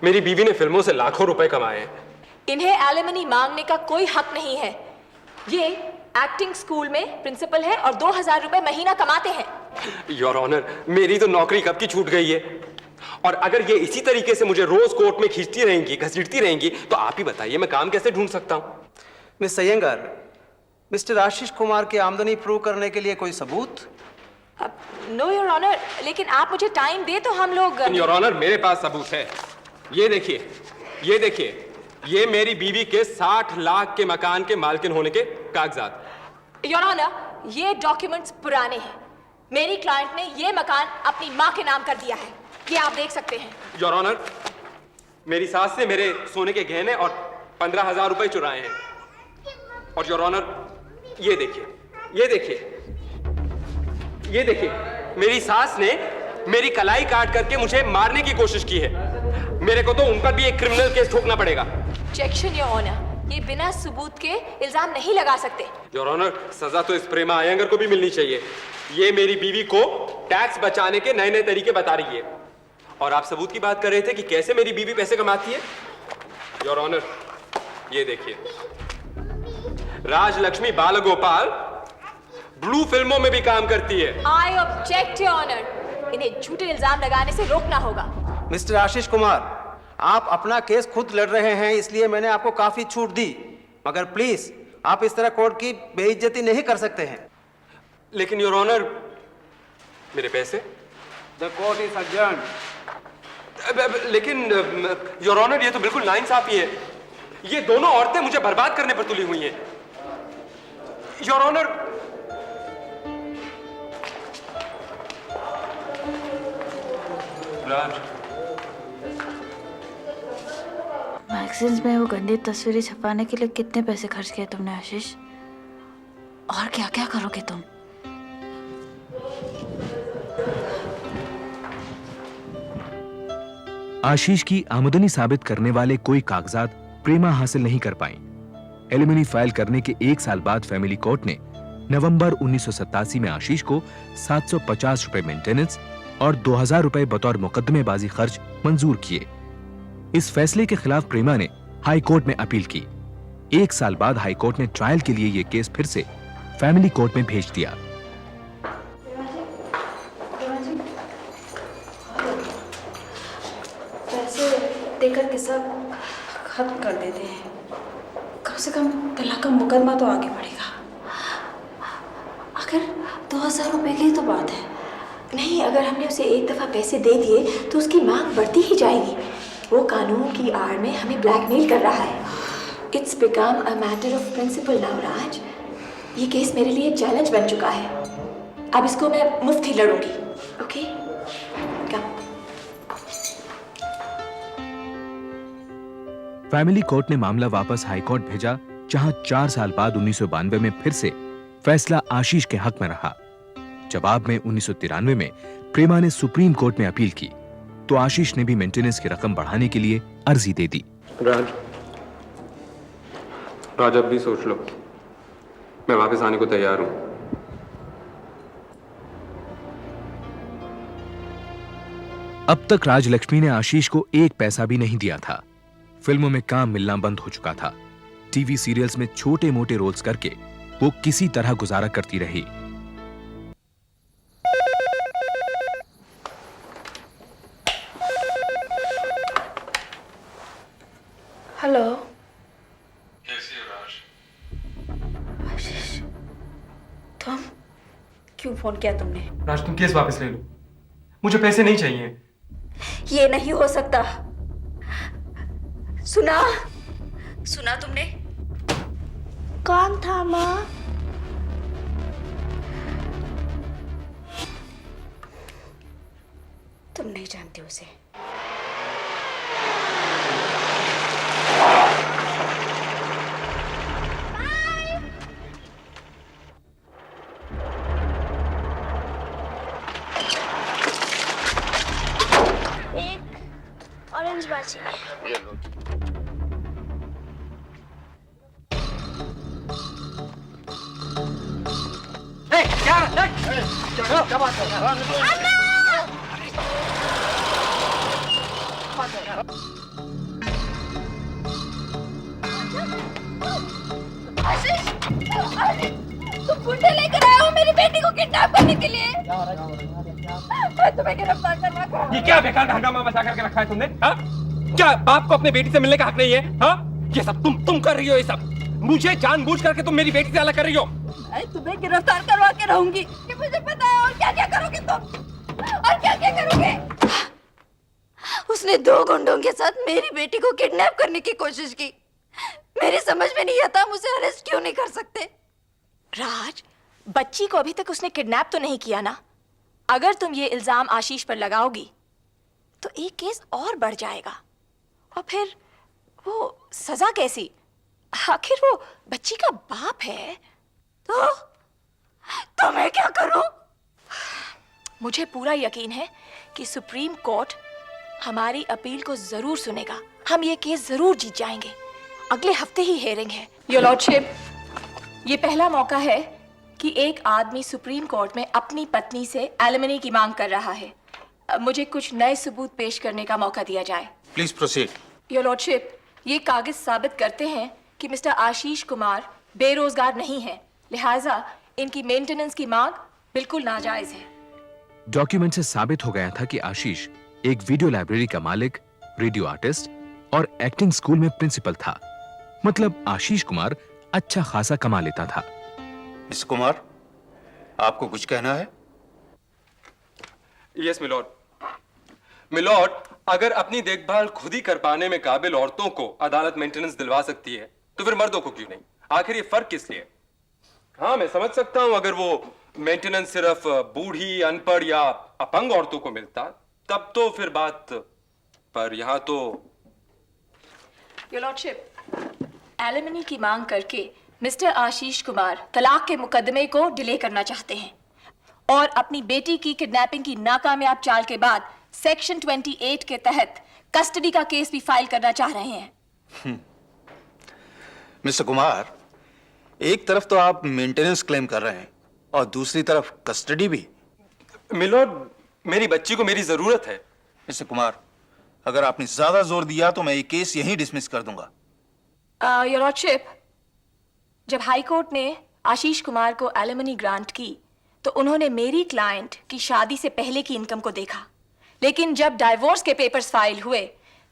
J: मेरी बीवी ने फिल्मों से लाखों रुपए कमाए हैं।
P: इन्हें एलिमनी मांगने का कोई हक नहीं है। ये एक्टिंग स्कूल में प्रिंसिपल है और 2000 रुपए महीना कमाते हैं।
J: योर ऑनर, मेरी तो नौकरी कब की छूट गई है, और अगर ये इसी तरीके से मुझे रोज कोर्ट में खींचती रहेंगी, घसीटती रहेंगी, तो आप ही बताइए मैं काम कैसे ढूंढ सकता हूं?
N: मिस अयंगर, मिस्टर आशीष कुमार की आमदनी प्रूव करने के लिए कोई सबूत?
P: नो योर ऑनर, लेकिन आप मुझे टाइम दे तो हम लोग।
J: योर ऑनर, मेरे पास सबूत है। ये देखिए, ये देखिए, ये मेरी बीवी के 60 लाख के मकान के मालकिन होने के कागजात।
P: योर ऑनर, ये डॉक्यूमेंट्स पुराने हैं। मेरी क्लाइंट ने ये मकान अपनी माँ के नाम कर दिया है, ये आप देख सकते हैं।
J: योर ऑनर, मेरी सास से मेरे सोने के गहने और 15,000 रुपए चुराए हैं। और योर ऑनर, ये देखिए, ये देखिए, ये देखिए, मेरी सास ने मेरी कलाई काट करके मुझे मारने की कोशिश की है। मेरे को तो उन पर भी एक क्रिमिनल केस ठोकना पड़ेगा।
P: ऑब्जेक्शन योर ऑनर, ये बिना सबूत के इल्जाम नहीं लगा सकते।
J: योर ऑनर, सजा तो इस प्रेमा अयंगर को भी मिलनी चाहिए। ये मेरी बीवी को टैक्स बचाने के नए नए तरीके बता रही है। और आप सबूत की बात कर रहे थे कि कैसे मेरी बीवी पैसे कमाती है। योर ऑनर, ये देखिए, राजलक्ष्मी बालगोपाल ब्लू फिल्मों में भी काम करती है।
P: आई ऑब्जेक्ट योर ऑनर, इन्हें झूठे इल्जाम लगाने से रोकना होगा।
N: मिस्टर आशीष कुमार, आप अपना केस खुद लड़ रहे हैं, इसलिए मैंने आपको काफी छूट दी, मगर प्लीज आप इस तरह कोर्ट की बेइज्जती नहीं कर सकते हैं।
F: लेकिन योर ऑनर, मेरे पैसे?
N: The court is adjourned.
F: लेकिन योर ऑनर, ये तो बिल्कुल नाइंसाफी है। ये दोनों औरतें मुझे बर्बाद करने पर तुली हुई हैं। योर ऑनर, राज,
M: मैगजीन्स में वो गंदी तस्वीरें छपाने के लिए कितने पैसे खर्च किए तुमने आशीष? और क्या क्या करोगे तुम?
A: आशीष की आमदनी साबित करने वाले कोई कागजात प्रेमा हासिल नहीं कर पाई। एलिमनी फाइल करने के 1 साल बाद फैमिली कोर्ट ने नवंबर 1987 में आशीष को 750 रुपए मेंटेनेंस और 2000 रुपए बतौर मुकदमेबाजी खर्च मंजूर किए। इस फैसले के खिलाफ प्रेमा ने हाई कोर्ट में अपील की। 1 साल बाद हाई कोर्ट ने ट्रायल के लिए यह केस फिर से फैमिली कोर्ट में भेज दिया।
M: पैसे देकर किस्सा खत्म कर देते हैं, कम से कम तलाक का मुकदमा तो आगे बढ़ेगा। अगर 2000 रुपए की तो बात है।
P: नहीं, अगर हमने उसे एक दफा पैसे दे दिए तो उसकी मांग बढ़ती ही जाएगी। वो कानून की आड़ में हमें ब्लैकमेल कर रहा है। It's become a matter of principle now Raj. ये केस मेरे लिए चैलेंज बन चुका है। अब इसको मैं मुफ्त ही लड़ूंगी। ओके?
A: फैमिली कोर्ट ने मामला वापस हाई कोर्ट भेजा, जहां 4 साल बाद 1992 में फिर से फैसला आशीष के हक में रहा। जवाब में 1993 में प्रेमा ने सुप्रीम कोर्ट में अपील की, तो आशीष ने भी मेंटेनेंस की रकम बढ़ाने के लिए अर्जी दे दी।
F: राज अब भी सोच लो, मैं वापस आने को तैयार हूं।
A: अब तक राजलक्ष्मी ने आशीष को 1 पैसा भी नहीं दिया था। फिल्मों में काम मिलना बंद हो चुका था। टीवी सीरियल्स में छोटे मोटे रोल्स करके वो किसी तरह गुजारा करती रही।
M: हेलो।
I: कैसी हो राज?
M: आशीष, तुम क्यों फोन किया तुमने?
F: राज, तुम केस वापस ले लो, मुझे पैसे नहीं चाहिए।
P: ये नहीं हो सकता। सुना तुमने?
C: कौन था माँ?
M: तुम नहीं जानती उसे।
C: एक ऑरेंज बार चाहिए।
H: ये लो।
C: क्या बात कर रहा है? आशीष, तुम गुंडे लेकर आए हो मेरी बेटी को किडनैप करने के लिए। मैं तुम्हें गिरफ्तार करना चाहूंगा।
F: ये क्या बेकार हंगामा मचा करके रखा है तुमने? हाँ? क्या बाप को अपने बेटी से मिलने का हक नहीं है? हाँ? ये सब तुम कर रही हो। ये सब मुझे जानबूझ करके तुम मेरी बेटी से अलग कर रही हो।
C: मैं तुम्हें गिरफ्तार करवा के रहूंगी, ये मुझे पता है। और क्या क्या करोगे तुम? और क्या क्या करोगे? उसने 2 गुंडों के साथ मेरी बेटी को किडनैप करने की कोशिश की। मेरी समझ में नहीं आता हम उसे अरेस्ट क्यों नहीं कर सकते।
P: राज, बच्ची को अभी तक उसने किडनैप तो नहीं किया ना? अगर तुम ये इल्जाम आशीष पर लगाओगी तो एक केस और बढ़ जाएगा, और फिर वो सजा कैसी? आखिर वो बच्ची का बाप है।
C: तो मैं क्या करूं?
P: मुझे पूरा यकीन है कि सुप्रीम कोर्ट हमारी अपील को जरूर सुनेगा। हम ये केस जरूर जीत जाएंगे। अगले हफ्ते ही हियरिंग है। योर लॉर्डशिप, ये पहला मौका है कि एक आदमी सुप्रीम कोर्ट में अपनी पत्नी से एलिमनी की मांग कर रहा है। मुझे कुछ नए सबूत पेश करने का मौका दिया जाए।
G: Please proceed.
P: योर लॉर्डशिप, ये कागज साबित करते हैं कि मिस्टर आशीष कुमार बेरोजगार नहीं है, लिहाजा इनकी मेंटेनेंस की मांग बिल्कुल नाजायज है।
A: डॉक्यूमेंट से साबित हो गया था कि आशीष एक वीडियो लाइब्रेरी का मालिक, रेडियो आर्टिस्ट और एक्टिंग स्कूल में प्रिंसिपल था। मतलब आशीष कुमार अच्छा खासा कमा लेता था।
G: मिस्टर कुमार,
O: आपको कुछ कहना है?
F: Yes milord. मिलॉर्ड, अगर अपनी देखभाल खुद ही कर पाने में काबिल औरतों को अदालत मेंटेनेंस दिलवा सकती है तो फिर मर्दों को क्यों नहीं? आखिर ये फर्क किस लिए? हाँ, मैं समझ सकता हूं अगर वो मेंटेनेंस सिर्फ बूढ़ी, अनपढ़ या अपंग औरतों को मिलता तब तो फिर बात, पर यहां तो
P: योर लॉर्डशिप, एलिमनी की मांग करके मिस्टर आशीष कुमार तलाक के मुकदमे को डिले करना चाहते हैं और अपनी बेटी की किडनैपिंग की नाकामयाब चाल के बाद सेक्शन 28 के तहत कस्टडी का केस भी फाइल करना चाह रहे हैं।
O: मिस्टर कुमार, एक तरफ तो आप मेंटेनेंस क्लेम कर रहे हैं और दूसरी तरफ कस्टडी भी।
F: मिलॉर्ड, मेरी बच्ची को मेरी जरूरत है।
O: मिस्टर कुमार, अगर आपने ज्यादा जोर दिया तो मैं ये केस यहीं डिसमिस कर दूंगा।
P: योर लॉर्डशिप, जब हाई कोर्ट ने आशीष कुमार को एलिमनी ग्रांट की तो उन्होंने मेरी क्लाइंट की शादी से पहले की इनकम को देखा, लेकिन जब डाइवोर्स के पेपर्स फाइल हुए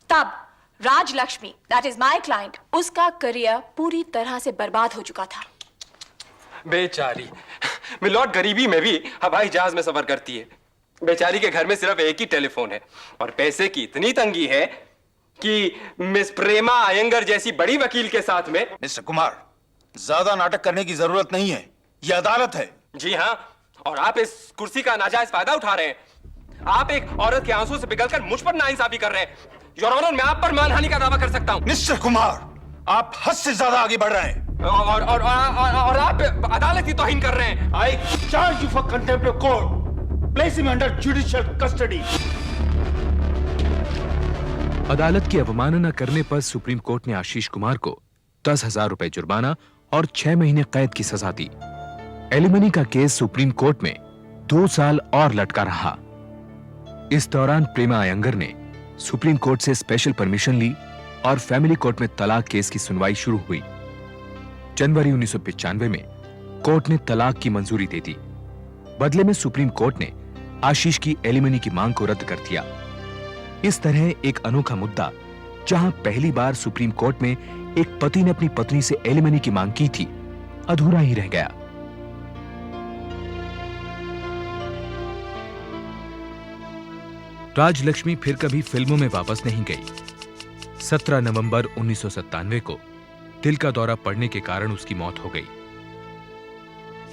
P: तब Rajlakshmi, that is my client, उसका करियर पूरी तरह से बर्बाद हो चुका था।
F: बेचारी। मिलॉर्ड, गरीबी में भी हवाई जहाज में सफर करती है। बेचारी के घर में सिर्फ एक ही टेलीफोन है और पैसे की इतनी तंगी है कि मिस प्रेमा अयंगर जैसी बड़ी वकील के साथ में।
O: मिस्टर कुमार, ज्यादा नाटक करने की जरूरत नहीं है, यह अदालत है।
F: जी हाँ, और आप इस कुर्सी का नाजायज फायदा उठा रहे हैं। आप एक औरत के आंसू से पिघलकर मुझ पर नाइंसाफी कर रहे हैं। योर ऑनर, मैं आप पर मानहानि का दावा कर सकता हूं।
O: मिस्टर कुमार, आप हद से ज्यादा आगे बढ़ रहे हैं
F: और आप अदालत की तौहीन कर रहे हैं।
G: I charge you for contempt of court. Place him under judicial custody.
A: अदालत की अवमानना करने पर सुप्रीम कोर्ट ने आशीष कुमार को 10,000 रुपए जुर्माना और 6 महीने कैद की सजा दी। एलिमनी का केस सुप्रीम कोर्ट में 2 साल और लटका रहा। इस दौरान प्रेमा अयंगर ने सुप्रीम कोर्ट से स्पेशल परमिशन ली और फैमिली कोर्ट में तलाक केस की सुनवाई शुरू हुई। जनवरी 1995 में कोर्ट ने तलाक की मंजूरी दे दी। बदले में सुप्रीम कोर्ट ने आशीष की एलिमनी की मांग को रद्द कर दिया। इस तरह एक अनोखा मुद्दा, जहां पहली बार सुप्रीम कोर्ट में एक पति ने अपनी पत्नी से एलिमनी की मांग की थी, अधूरा ही रह गया। राजलक्ष्मी फिर कभी फिल्मों में वापस नहीं गई। 17 नवंबर 1997 को दिल का दौरा पड़ने के कारण उसकी मौत हो गई।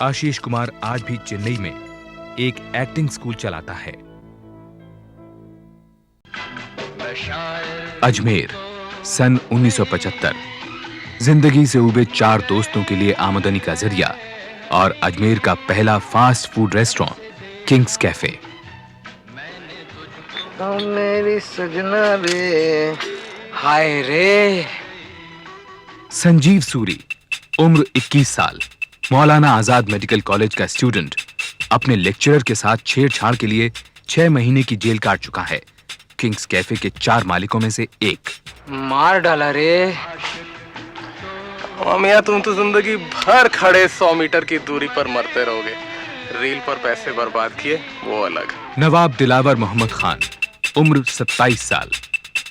A: आशीष कुमार आज भी चेन्नई में एक एक्टिंग स्कूल चलाता है। अजमेर, सन 1975। जिंदगी से उबे 4 दोस्तों के लिए आमदनी का जरिया और अजमेर का पहला fast food restaurant Kings cafe.
Q: मेरी सजना रे, हाय रे।
A: संजीव सूरी, उम्र 21 साल, मौलाना आजाद मेडिकल कॉलेज का स्टूडेंट, अपने लेक्चरर के साथ छेड़छाड़ के लिए 6 महीने की जेल काट चुका है। किंग्स कैफे के 4 मालिकों में से एक।
Q: मार डाला रे।
J: मियां, तुम तो जिंदगी भर खड़े 100 मीटर की दूरी पर मरते रहोगे। रील पर पैसे बर्बाद किए वो अलग।
A: नवाब दिलावर मोहम्मद खान, उम्र 27 साल,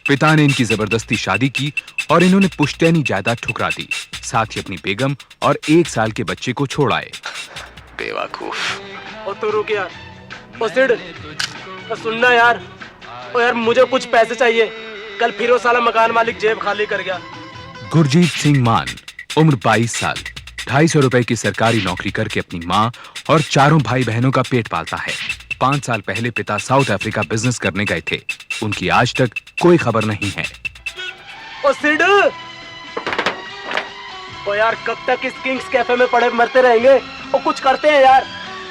A: पिता ने इनकी जबरदस्ती शादी की और इन्होंने पुश्तैनी जायदाद ठुकरा दी, साथ ही अपनी बेगम और 1 साल के बच्चे को छोड़ आए।
J: बेवकूफ। और तू रुक यार। ओ सिड, सुनना यार। ओ यार, मुझे कुछ पैसे चाहिए। कल फिर वो साला मकान मालिक जेब खाली कर गया।
A: गुरजीत सिंह मान, उम्र 22 साल, 250 रुपए की सरकारी नौकरी करके अपनी माँ और 4 भाई बहनों का पेट पालता है। 5 साल पहले पिता साउथ अफ्रीका बिजनेस करने गए थे। उनकी आज तक कोई खबर नहीं है।
J: ओ सिड, ओ यार, कब तक इस किंग्स कैफे में पड़े मरते रहेंगे? ओ कुछ करते हैं यार।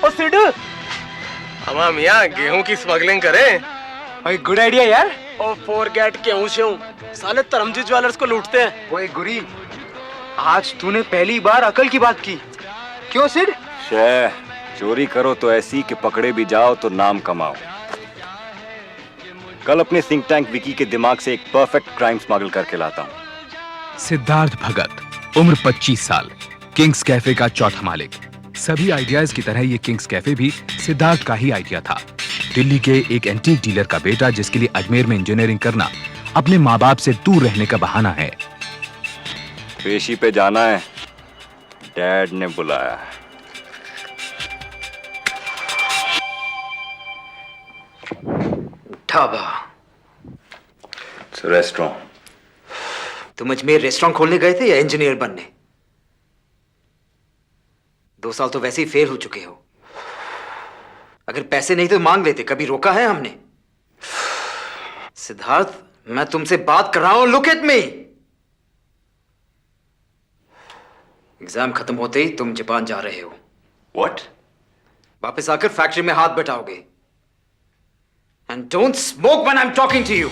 J: ओ सिड, अमा मियां, गेहूं की स्मगलिंग करें।
Q: भाई गुड आइडिया यार।
J: ओ फॉरगेट गेहूं से साले तरमजी ज्वेलर्स को लूटते हैं।
Q: ओए गुरी, आज तूने पहली बार अकल की बात की। क्यों सिड?
R: चोरी करो तो ऐसी कि पकड़े भी जाओ तो नाम कमाओ। कल अपने थिंक टैंक विकी के दिमाग से एक परफेक्ट क्राइम स्मगल करके लाता हूं।
A: सिद्धार्थ भगत, उम्र 25 साल, किंग्स कैफे का चौथा मालिक। सभी आइडियाज की तरह ये किंग्स कैफे भी सिद्धार्थ का ही आइडिया था। दिल्ली के एक एंटीक डीलर का बेटा, जिसके लिए अजमेर में इंजीनियरिंग करना अपने माँ बाप से दूर रहने का बहाना है।
R: पेशी पे जाना है, डैड ने बुलाया।
Q: ढाबा।
R: रेस्टोरेंट।
Q: तुम अजमेर रेस्टोरेंट खोलने गए थे या इंजीनियर बनने? 2 साल तो वैसे ही फेल हो चुके हो। अगर पैसे नहीं तो मांग लेते, कभी रोका है हमने? सिद्धार्थ, मैं तुमसे बात कर रहा हूं, लुक एट मी। एग्जाम खत्म होते ही तुम जापान जा रहे हो।
R: What?
Q: वापस आकर फैक्ट्री में हाथ बटाओगे। And don't smoke when I am talking to you.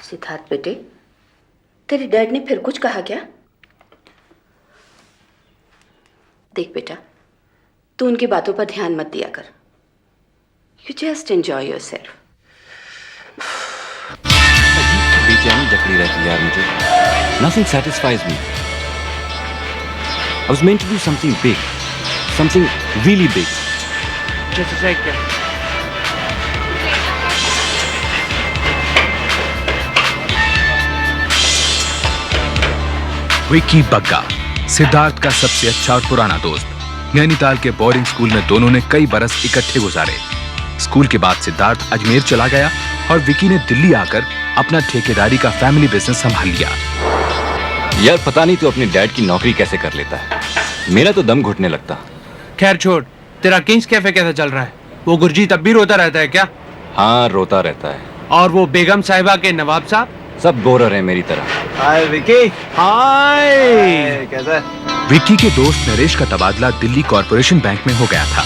B: Siddharth बेटे, तेरे डैड ने फिर कुछ कहा क्या? देख बेटा, तू उनकी बातों पर ध्यान मत दिया कर। You just enjoy yourself.
R: बेचैनी जकड़ी रहती है यार मुझे। Nothing satisfies me. I was meant to do something big, something really big.
Q: Just a second.
A: Vicky Bagga, Siddharth का सबसे अच्छा और पुराना दोस्त। नैनीताल के बोर्डिंग स्कूल में दोनों ने कई बरस इकट्ठे गुजारे। स्कूल के बाद सिद्धार्थ अजमेर चला गया और विक्की ने दिल्ली आकर अपना ठेकेदारी का फैमिली बिजनेस संभाल लिया।
R: यार पता नहीं तू अपने डैड की नौकरी कैसे कर लेता है, मेरा तो दम घुटने लगता।
N: खैर छोड़, तेरा किंग्स कैफे कैसा चल रहा है? वो गुरजीत अब भी रोता रहता है क्या?
R: हाँ रोता रहता है।
N: और वो बेगम साहिबा के नवाब साहब?
R: सब बोरर है मेरी तरह।
O: हाय विकी।
N: हाय,
O: कैसा है?
A: विक्की के दोस्त नरेश का तबादला दिल्ली कॉर्पोरेशन बैंक में हो गया था।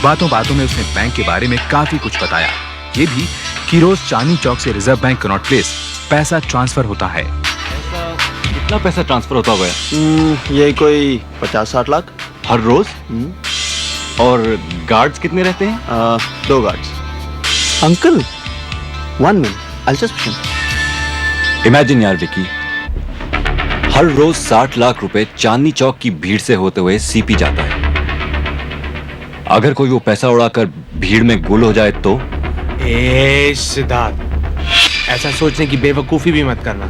A: बातों बातों में उसने बैंक के बारे में काफी कुछ बताया, ये भी कि रोज चांदनी चौक से रिजर्व बैंक कनॉट प्लेस पैसा ट्रांसफर होता है।
R: कितना पैसा ट्रांसफर होता होगा?
O: ये कोई 50-60 लाख
R: हर रोज। और गार्ड्स कितने रहते हैं?
O: 2 guards. Uncle 1 minute, I just push.
R: Imagine यार विकी, हर रोज 60 लाख रुपए चांदनी चौक की भीड़ से होते हुए सीपी जाता है। अगर कोई वो पैसा उड़ाकर भीड़ में गुल हो जाए तो?
N: ए सिद्धार्थ, ऐसा सोचने की बेवकूफी भी मत करना।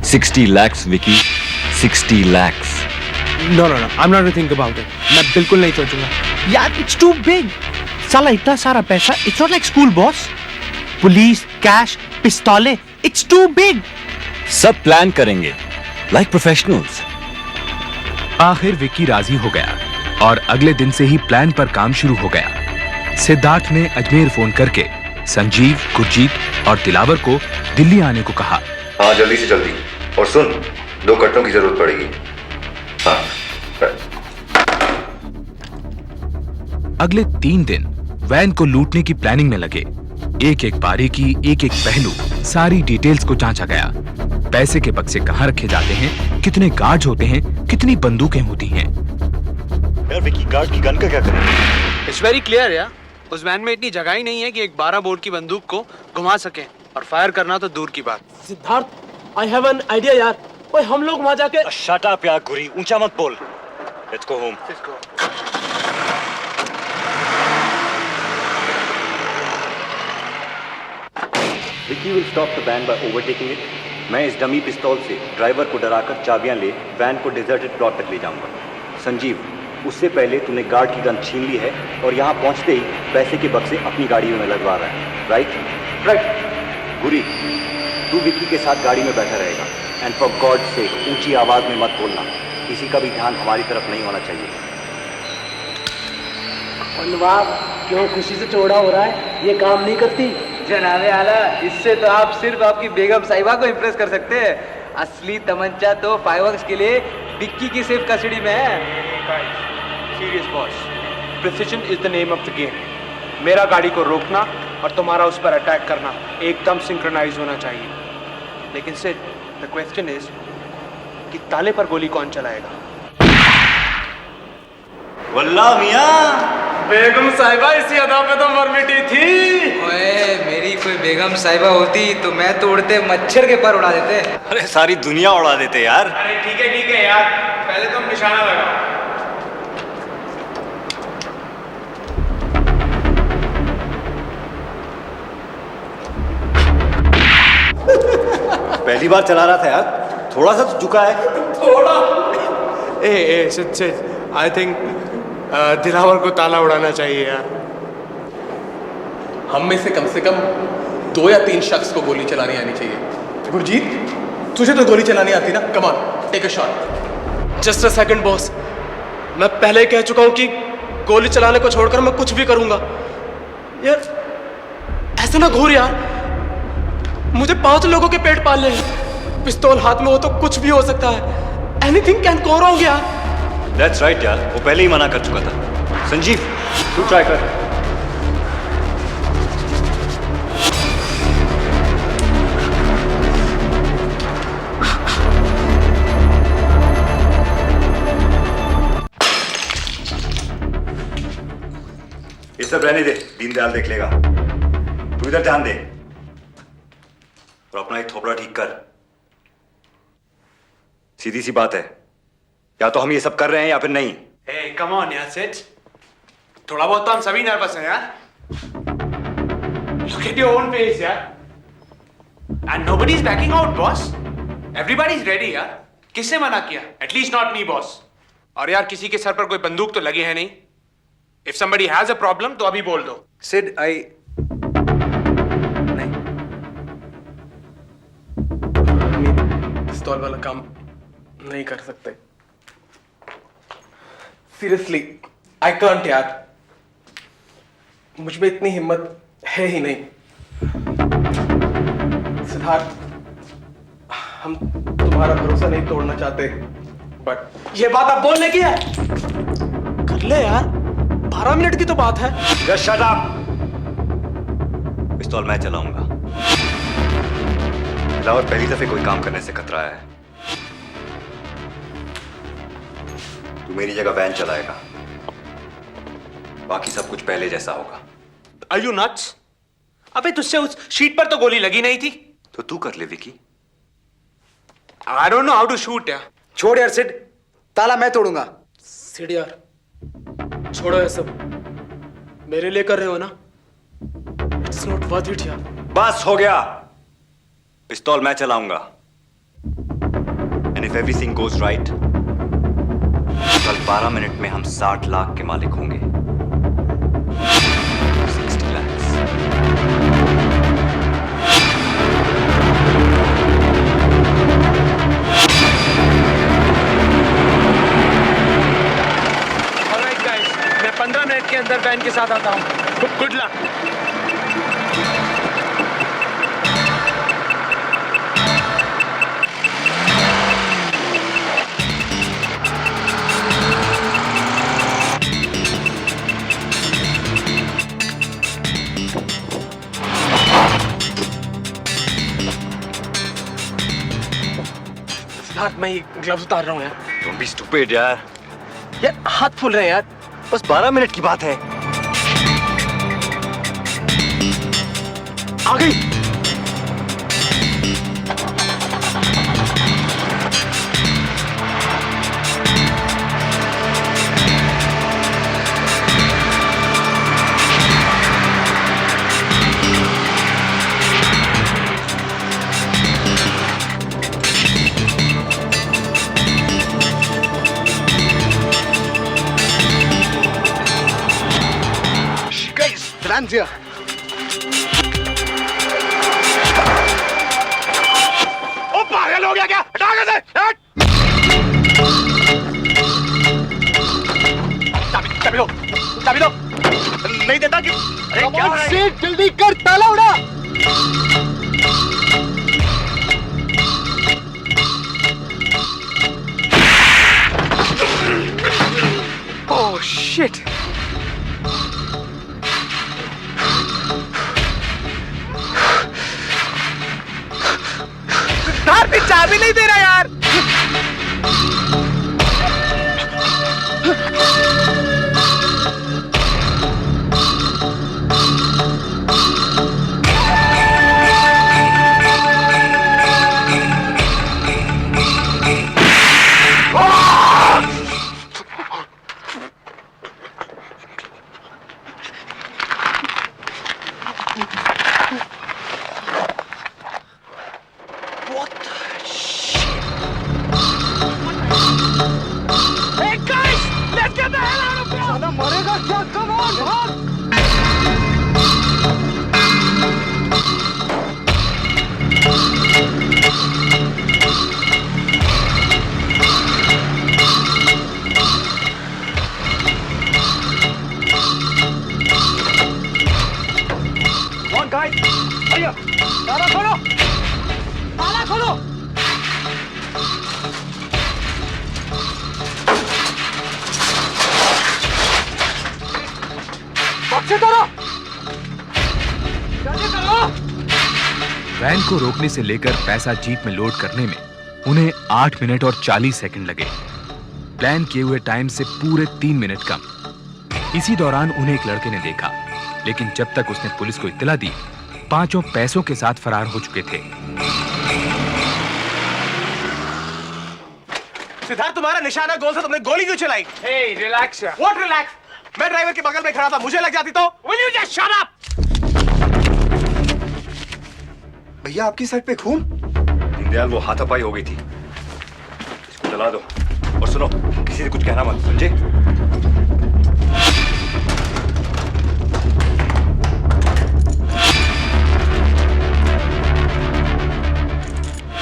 R: 60 lakhs Vicky, 60 lakhs।
N: No no no, I am not going to think about it. मैं बिल्कुल नहीं सोचूंगा यार, इट्स टू बिग। साला इतना सारा पैसा, it's not like school boss. Police, cash, पिस्तौलें, इट्स टू बिग।
R: सब प्लान करेंगे लाइक प्रोफेशनल्स।
A: आखिर विक्की राजी हो गया और अगले दिन से ही प्लान पर काम शुरू हो गया। सिद्धार्थ ने अजमेर फोन करके संजीव, गुरजीत और दिलावर को दिल्ली आने को कहा।
R: हाँ जल्दी से जल्दी। और सुन, 2 कट्टों की जरूरत पड़ेगी। हाँ।
A: अगले 3 दिन वैन को लूटने की प्लानिंग में लगे। एक एक बारीकी, एक एक पहलू, सारी डिटेल्स को जांचा गया। पैसे के बक्से कहाँ रखे जाते हैं, कितने गार्ड्स होते हैं, कितनी बंदूकें होती हैं।
R: यार विकी, गार्ड की गन का क्या करें?
N: इट्स वेरी क्लियर यार, उस वैन में इतनी जगह ही नहीं है कि एक 12 बोर की बंदूक को घुमा सके, और फायर करना तो दूर की बात।
L: Siddharth, I have an idea यार। ओए हम लोग वहां जाके।
R: शट अप यार गुरी, ऊंचा मत बोल। Let's go home. Vicky will stop the van by overtaking it. मैं इस डमी पिस्तौल से ड्राइवर को डराकर चाबियां ले वैन को डिजर्टेड प्लॉट तक ले जाऊंगा। संजीव, उससे पहले तूने गार्ड की गन छीन ली है और यहाँ पहुँचते ही पैसे के बक्से अपनी गाड़ियों में लगवा रहा है। राइट? गुरी, तू विक्की के साथ गाड़ी में बैठा रहेगा। एंड फॉर गॉड से ऊंची आवाज में मत बोलना, किसी का भी ध्यान हमारी तरफ नहीं होना चाहिए।
L: नवाब, क्यों खुशी से चौड़ा हो रहा है? ये काम नहीं करती।
Q: जनाबे आला, इससे तो आप सिर्फ आपकी बेगम साहिबा को इम्प्रेस कर सकते हैं। असली तमंचा तो फायरवर्क्स के लिए विक्की की सेफ कस्टडी में है।
N: Serious boss, precision is the name of the game. मेरा गाड़ी को रोकना और तुम्हारा उस पर अटैक करना एकदम सिंक्रोनाइज होना चाहिए। लेकिन सिर्फ द क्वेश्चन इज कि ताले पर गोली कौन चलाएगा?
R: वल्लाह मियां,
L: बेगम साहिबा इसी अदा पे तो मर मिटी थी।
Q: ओए, मेरी कोई बेगम साहिबा होती तो मैं तो उड़ते मच्छर के पर उड़ा देते।
R: अरे सारी दुनिया उड़ा देते यार।
N: अरे ठीक है यार, पहले तुम निशाना लगाओ।
R: पहली बार चला रहा था यार, थोड़ा सा तो झुका है।
N: थोड़ा ए सिड आई थिंक दिलावर को ताला उड़ाना चाहिए यार।
F: हम में से कम 2 या 3 शख्स को गोली चलानी आनी चाहिए। गुरजीत, तुझे तो गोली चलानी आती ना? Come on, take a shot.
L: Just a second boss, मैं पहले ही कह चुका हूं कि गोली चलाने को छोड़कर मैं कुछ भी करूंगा। यार ऐसा ना घूर यार, मुझे 5 लोगों के पेट पालने हैं। पिस्तौल हाथ में हो तो कुछ भी हो सकता है। एनीथिंग कैन गो रॉन्ग यार।
R: दैट्स राइट यार, वो पहले ही मना कर चुका था। संजीव, तू ट्राई कर। ये सब रहने दे, दीनदयाल देख लेगा। तू इधर ध्यान दे और अपना ही थोपड़ा ठीक कर। सीधी सी बात है, या तो हम ये सब कर रहे हैं या फिर नहीं।
N: Hey, come on यार सिड, थोड़ा बहुत तो हम सभी नर्वस हैं यार। Look at your own face यार। And nobody is backing out, boss. Everybody is ready यार। किसने मना किया? At least not me, boss. और यार किसी के सर पर कोई बंदूक तो लगी है नहीं। If somebody has a problem, तो अभी बोल दो।
O: सिड,
F: पिस्तौल वाला काम नहीं कर सकते। सीरियसली आई कांट यार, मुझ में इतनी हिम्मत है ही नहीं। सिद्धार्थ, हम तुम्हारा भरोसा नहीं तोड़ना चाहते, बट ये बात आप बोलने की है। कर ले यार, 12 मिनट की तो बात है।
R: Just shut up! पिस्तौल मैं चलाऊंगा। दिलावर पहली दफे कोई काम करने से कतरा है। तू मेरी जगह वैन चलाएगा, बाकी सब कुछ पहले जैसा होगा।
N: Are you nuts? अबे तुझसे उस शीट पर तो गोली लगी नहीं थी।
R: तो तू कर ले Vicky.
N: I don't know how to shoot यार।
O: छोड़ यार सिड, ताला मैं तोड़ूंगा।
L: सिड यार, छोड़ो ये सब, मेरे लिए कर रहे हो ना? इट्स नॉट वर्थ इट यार।
R: बस हो गया, पिस्तौल मैं चलाऊंगा। And if everything goes right, कल 12 मिनट में हम 60 लाख के मालिक होंगे। 60 lakhs।
N: Alright guys, मैं 15 मिनट के अंदर वैन के साथ आता हूँ। Good luck. सिद्धार्थ, मैं ये ग्लव्स उतार रहा हूँ यार।
R: Don't be stupid यार।
N: यार हाथ फूल रहे हैं यार।
R: बस 12 मिनट की बात है।
N: आ गई।
G: Hands here.
N: ओ पागल हो गया क्या? हटा के हट। चाबी दो, चाबी दो। नहीं देता कि? अरे क्या है?
G: सीट जल्दी कर, ताला उड़ा।
N: Oh shit! चाबी नहीं दे रहा यार। What? नाइस भैया ताला खोलो ताला खोलो बक्से करो जल्दी करो।
A: वैन को रोकने से लेकर पैसा जीप में लोड करने में उन्हें 8 मिनट और 40 सेकंड लगे। प्लान किए हुए टाइम से पूरे 3 मिनट कम। इसी दौरान उन्हें एक लड़के ने देखा, लेकिन जब तक उसने पुलिस को इत्तला दी, पांचों पैसों के साथ फरार हो चुके थे।
N: सिद्धार्थ, तुम्हारा निशाना गोल था, तुमने गोली क्यों चलाई? Hey, relax यार। What relax? मैं ड्राइवर के बगल में खड़ा था, मुझे लग जाती तो? Will you just shut up?
R: भैया आपकी साइड पे खून? दीनदयाल, वो हाथापाई हो गई थी। इसको जला दो और सुनो, किसी से कुछ कहना मत, समझे?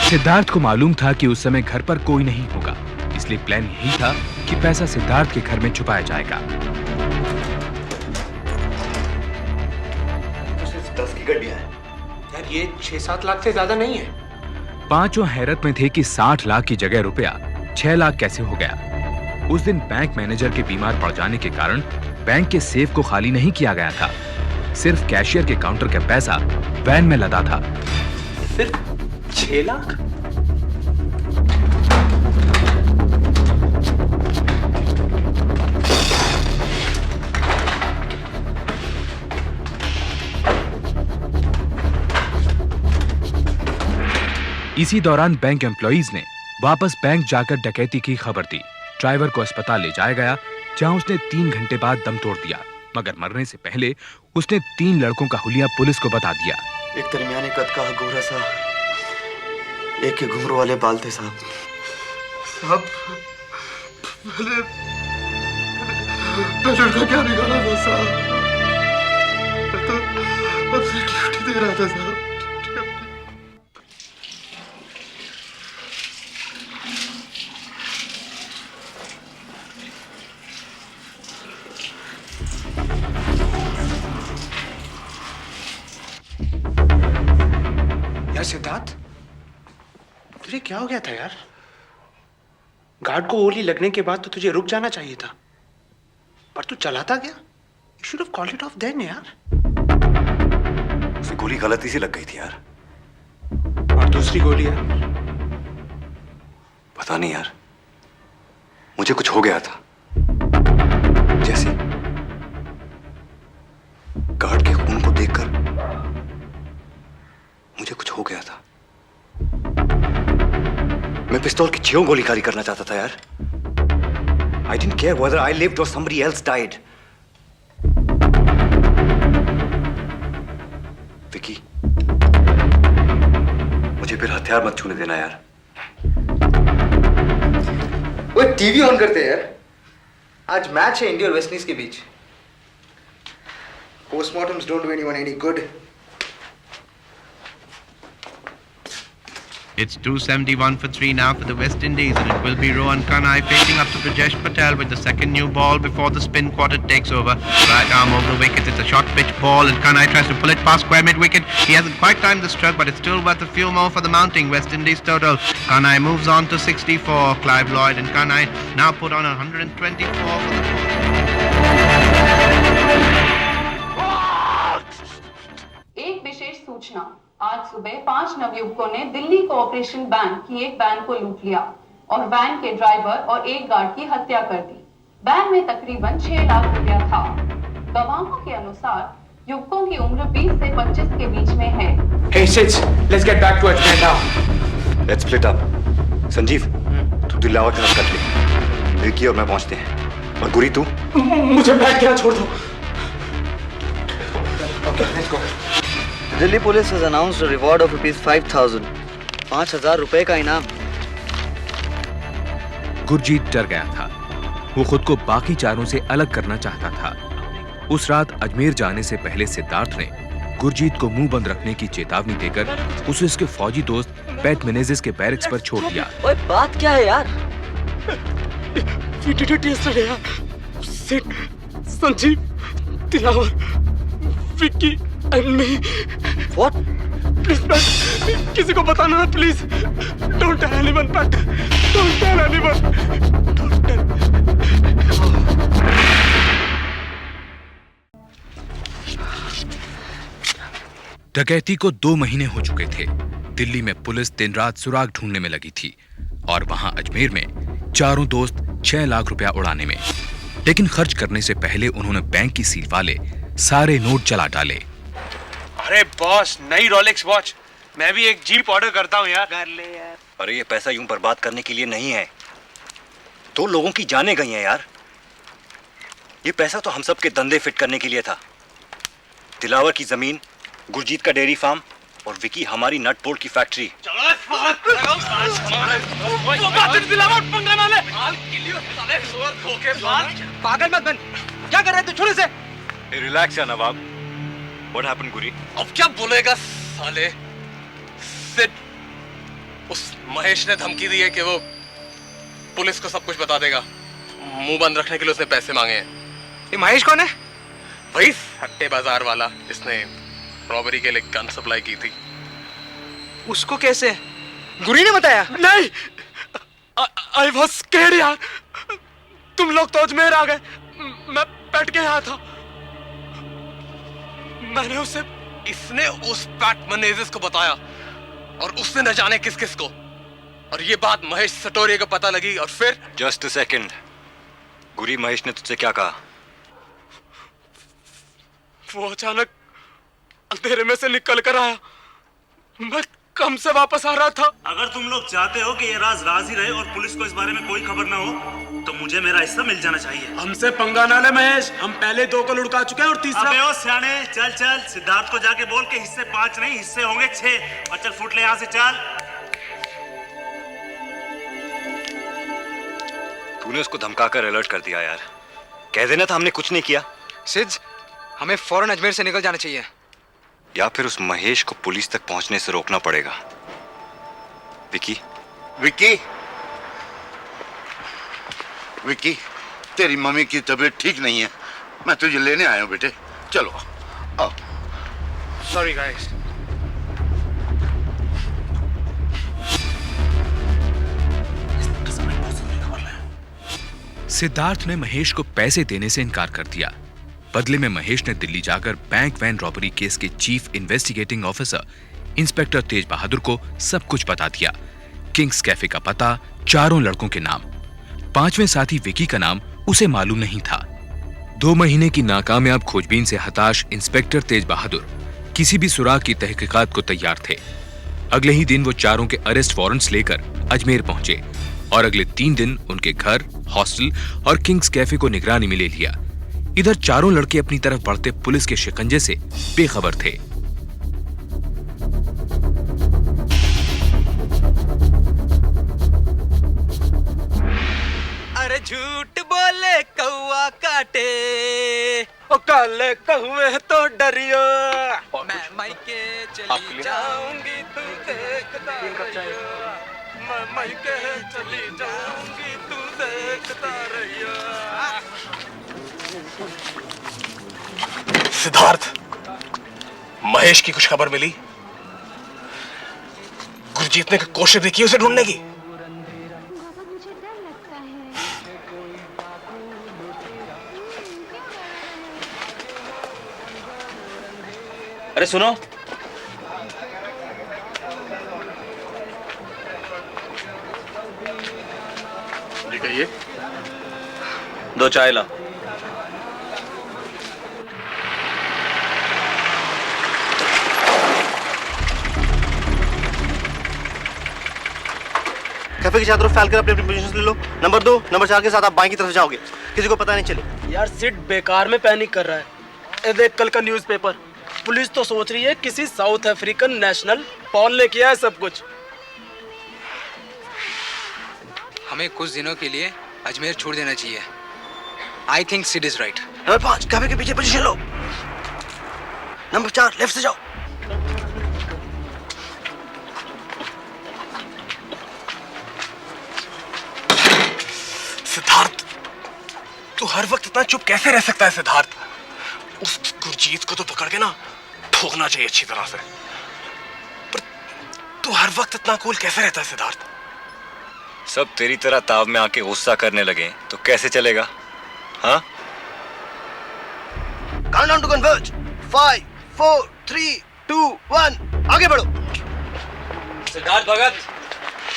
A: सिद्धार्थ को मालूम था कि उस समय घर पर कोई नहीं होगा, इसलिए प्लान यही था कि पैसा सिद्धार्थ के घर में छुपाया जाएगा।
R: 10 की गड्डियां हैं।
N: यार ये 6-7 लाख से ज्यादा नहीं है।
A: पांचों हैरत में थे कि 60 लाख की जगह रुपया 6 लाख कैसे हो गया। उस दिन बैंक मैनेजर के बीमार पड़ जाने के कारण बैंक के सेफ को खाली नहीं किया गया था। सिर्फ कैशियर के काउंटर का पैसा वैन में लदा था।
N: सिर्फ 6 लाख?
A: इसी दौरान बैंक एम्प्लॉइज ने वापस बैंक जाकर डकैती की खबर दी। ड्राइवर को अस्पताल ले जाया गया, जहां उसने 3 घंटे बाद दम तोड़ दिया, मगर मरने से पहले उसने 3 लड़कों का हुलिया पुलिस को बता दिया।
S: एक दरमियाने कद का गोरा सा, एक के घुंघरू वाले बाल थे साहब। साहब पहले लड़का क्या बिगाड़ा था साहब? मैं तो अपनी ड्यूटी दे रहा था साहब।
N: यार सिद्धार्थ, तुझे क्या हो गया था यार? गार्ड को गोली लगने के बाद तो तुझे रुक जाना चाहिए था, पर तू चलाता गया। You should have called it off then यार।
R: उसे गोली गलती से लग गई थी यार।
N: और दूसरी गोली यार?
R: पता नहीं यार, मुझे कुछ हो गया था। जैसे गार्ड के खून को देखकर मुझे कुछ हो गया था। मैं पिस्तौल की 6 गोलीबारी करना चाहता था यार। I didn't care whether I lived or somebody else died. Vicky, मुझे फिर हथियार मत छूने देना यार।
S: वो टीवी ऑन करते हैं यार। आज मैच है इंडिया और वेस्ट इंडीज के बीच। Postmortems don't do anyone any good.
T: It's 271 for 3 now for the West Indies, and it will be Rohan Kanhai facing up to Brajesh Patel with the second new ball before the spin quarter takes over. Right arm over the wicket, it's a short pitch ball, and Kanhai tries to pull it past square mid wicket. He hasn't quite timed the stroke, but it's still worth a few more for the mounting West Indies total. Kanhai moves on to 64. Clive Lloyd and Kanhai now put on 124 for the
U: एक विशेष सूचना। आज सुबह 5 नवयुवकों ने Delhi cooperation bank की एक van को लूट लिया और वैन के ड्राइवर और एक गार्ड की हत्या कर दी। वैन में तकरीबन 6 लाख रुपया था। गवाहों के अनुसार युवकों की उम्र 20 से 25 के बीच में है।
N: Hey Sid, let's get back to Ajmer now.
R: Let's split up. Sanjeev, तू दिलावर के साथ कट ले। विकी और मैं पहुंचते हैं। और गुरी तू?
N: मुझे बैठ के छोड़ दो। Okay, let's go.
S: Delhi police has announced a reward of ₹5,000. 5,000 रुपए का इनाम।
A: गुरजीत डर गया था। वो खुद को बाकी चारों से अलग करना चाहता था। उस रात अजमेर जाने से पहले सिद्धार्थ ने गुरजीत को मुंह बंद रखने की चेतावनी देकर उसे उसके फौजी दोस्त पैट मेनेजिस के बैरिक्स पर छोड़ दिया।
S: ओए बात क्या है यार?
L: We did it yesterday, Sid, Sanjeev, Dilawar, Vicky and me.
J: What?
F: Please Pat, किसी को बताना ना please. Don't tell anyone Pat, don't tell anyone, don't tell.
A: डकैती को 2 महीने हो चुके थे। दिल्ली में पुलिस दिन रात सुराग ढूंढने में लगी थी और वहां अजमेर में चारों दोस्त 6 लाख रुपया उड़ाने में। लेकिन खर्च करने से पहले उन्होंने बैंक की सील वाले सारे नोट जला डाले।
N: अरे बॉस, नई रोलेक्स वॉच। मैं भी एक जीप ऑर्डर करता हूँ यार। कर ले यार।
R: अरे ये पैसा यूं बर्बाद करने के लिए नहीं है, 2 लोगों की जानें गई हैं यार। ये पैसा तो हम सब के धंधे फिट करने के लिए था। दिलावर की जमीन, गुरजीत का डेयरी फार्म और विकी हमारी नट बोल्ट की फैक्ट्री।
J: पागल मत बन, क्या कर रहे तू? छोड़ से।
R: रिलैक्स या नवाब। What happened, गुरी?
J: अब क्या बोलेगा साले? सिड, उस महेश ने धमकी दी है कि वो पुलिस को सब कुछ बता देगा। मुंह बंद रखने के लिए उसने पैसे मांगे हैं।
N: ये महेश कौन है?
J: वही हट्टे बाजार वाला जिसने रॉबरी के लिए गन सप्लाई की थी।
N: उसको कैसे? गुरी ने बताया?
F: नहीं, आई वाज स्कैर्ड यार। तुम लोग तो अजमेर आ गए, मैं पैट के यहाँ था। मैंने उसे,
J: इसने उस पैट मेनेज़ेस को बताया और उसने न जाने किस किस को। और ये बात महेश सटोरिया को पता लगी और फिर।
R: जस्ट अ सेकंड, गुरी, महेश ने तुझसे क्या कहा?
F: वो अचानक अंधेरे में से निकल कर आया। मैं काम से वापस आ रहा था।
D: अगर तुम लोग चाहते हो कि ये राज राज ही रहे और पुलिस को इस बारे में कोई खबर ना हो, तो मुझे मेरा हिस्सा मिल जाना चाहिए।
F: हमसे पंगा ना ले महेश, हम पहले 2 को लुढ़का चुके हैं और तीसरा।
D: अबे ओ सियाने, चल चल, सिद्धार्थ को जाके बोल के हिस्से 5 नहीं, हिस्से होंगे 6। और चल फुट ले यहाँ से, चल।
R: तूने उसको धमकाकर अलर्ट कर दिया यार। कह देना था हमने कुछ नहीं किया।
N: सिद्ध, हमें फौरन अजमेर से निकल जाना चाहिए।
R: या फिर उस महेश को पुलिस तक पहुंचने से रोकना पड़ेगा। विकी,
H: विकी, विकी, तेरी मम्मी की तबीयत ठीक नहीं है। मैं तुझे लेने आया हूं बेटे, चलो आओ।
N: Sorry guys.
A: सिद्धार्थ ने महेश को पैसे देने से इनकार कर दिया। बदले में महेश ने दिल्ली जाकर बैंक वैन रॉबरी केस के चीफ इन्वेस्टिगेटिंग ऑफिसर इंस्पेक्टर तेज बहादुर को सब कुछ बता दिया। किंग्स कैफे का पता, चारों लड़कों के नाम। 5वें साथी विकी का नाम उसे मालूम नहीं था। 2 महीने की नाकामयाब खोजबीन से हताश इंस्पेक्टर तेज बहादुर किसी भी सुराग की तहकीकात को तैयार थे। अगले ही दिन वो चारों के अरेस्ट वारंट्स लेकर अजमेर पहुंचे और अगले 3 दिन उनके घर, हॉस्टल और किंग्स कैफे को निगरानी में ले लिया। इधर चारों लड़के अपनी तरफ बढ़ते पुलिस के शिकंजे से बेखबर थे।
J: अरे झूठ बोले कौआ काटे, ओ काले कौए तो डरियो। मैं मायके चली जाऊंगी, तू देखता रहियो। मैं मायके चली जाऊंगी, तू देखता रहियो। सिद्धार्थ, महेश की कुछ खबर मिली? गुरजीत ने कोशिश भी की उसे ढूंढने की? अरे सुनो,
G: जी कहिए।
J: 2 चाय ला।
Q: कैफे की चादरों फैल कर अपनी अपनी पोजीशन ले लो। नंबर 2, नंबर 4 के साथ आप बाएं की तरफ जाओगे, किसी को पता नहीं चले।
F: यार सिड बेकार में पैनिक कर रहा है। ए देख कल का न्यूज़पेपर, पुलिस तो सोच रही है किसी साउथ अफ्रीकन नेशनल पॉल ने किया है सब कुछ।
N: हमें कुछ दिनों के लिए अजमेर छोड़ देना चाहिए। I think Sid is right.
Q: Number 5 cafe के पीछे पोजीशन लो। नंबर 4 लेफ्ट से जाओ।
J: सिद्धार्थ, तू हर वक्त इतना चुप कैसे रह सकता है? सिद्धार्थ, उस गुरजीत को तो पकड़ के ना ठोकना चाहिए अच्छी तरह से।
E: तू हर वक्त इतना कूल कैसे रहता है सिद्धार्थ?
R: सब तेरी तरह ताव में आके गुस्सा करने लगे तो कैसे चलेगा? हाँ?
S: Countdown to converge. 5 4 3 2 1 आगे बढ़ो।
V: सिद्धार्थ भगत,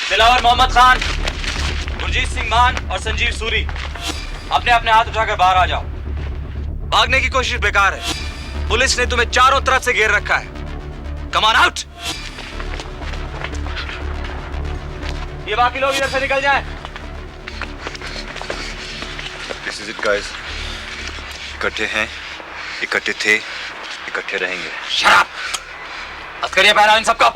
V: दिलावर मोहम्मद खान, गुरजीत सिंह मान और संजीव सूरी अपने अपने हाथ उठाकर बाहर आ जाओ। भागने की कोशिश बेकार है। पुलिस ने तुम्हें चारों तरफ से घेर रखा है। Come on out. ये बाकी लोग इधर से निकल जाएं।
R: This is it guys. इकट्ठे हैं, इकट्ठे थे, इकट्ठे रहेंगे।
V: शराब अस्करिया पहना इन सबको।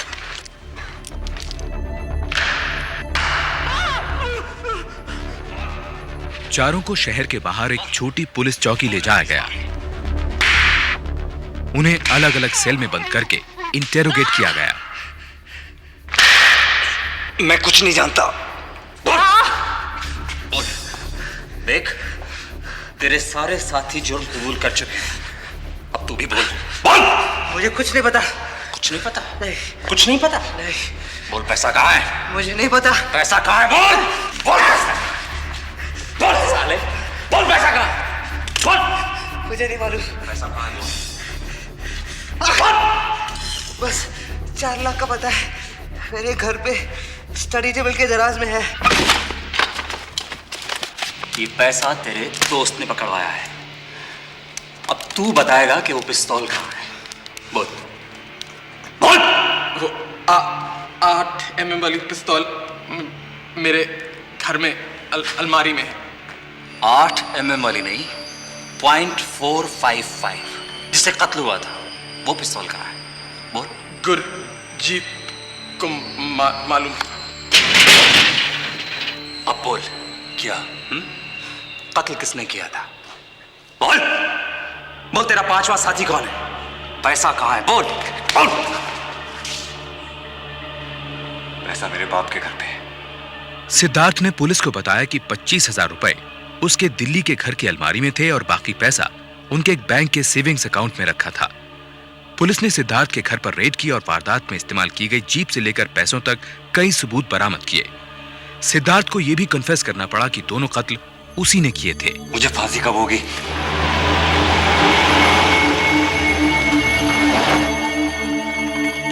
A: चारों को शहर के बाहर एक छोटी पुलिस चौकी ले जाया गया। उन्हें अलग अलग सेल में बंद करके इंटेरोगेट किया गया।
S: मैं कुछ नहीं जानता।
V: बोल। देख, तेरे सारे साथी जुर्म कबूल कर चुके हैं। अब तू भी बोल। बोल।
S: मुझे कुछ नहीं पता।
V: कुछ नहीं पता?
S: नहीं।
V: कुछ नहीं पता?
S: नहीं।
V: बोल, पैसा कहाँ है?
S: मुझे नहीं पता।
V: पैसा कहाँ है? बोल। बोल पैसा। बोल साले। बोल पैसा कहाँ है? बोल।
S: मुझे नहीं मालूम।
V: पैसा कहाँ है?
S: बस 4 लाख का पता है। मेरे घर पे स्टडी टेबल के दराज में है।
V: ये पैसा तेरे दोस्त ने पकड़वाया है। अब तू बताएगा कि वो पिस्तौल कहाँ है। बोल। बोल।
E: वो 8 mm वाली पिस्तौल मेरे घर में अलमारी में है।
V: 8 mm वाली नहीं, .455 जिससे कत्ल हुआ था, वो पिस्तौल कहाँ है? बोल।
E: गुरजीत को मालूम।
V: अब बोल, क्या कत्ल किसने किया था? बोल। बोल, तेरा 5वां साथी कौन है? पैसा कहाँ है? बोल। बोल।
R: पैसा मेरे बाप के घर पे है।
A: सिद्धार्थ ने पुलिस को बताया कि 25,000 रुपए उसके दिल्ली के घर की अलमारी में थे और बाकी पैसा उनके एक बैंक के सेविंग्स अकाउंट में रखा था। पुलिस ने सिद्धार्थ के घर पर रेड की और वारदात में इस्तेमाल की गई जीप से लेकर पैसों तक कई सबूत बरामद किए। सिद्धार्थ को यह भी कन्फेस करना पड़ा कि दोनों कत्ल उसी ने किए थे।
R: मुझे फांसी कब होगी?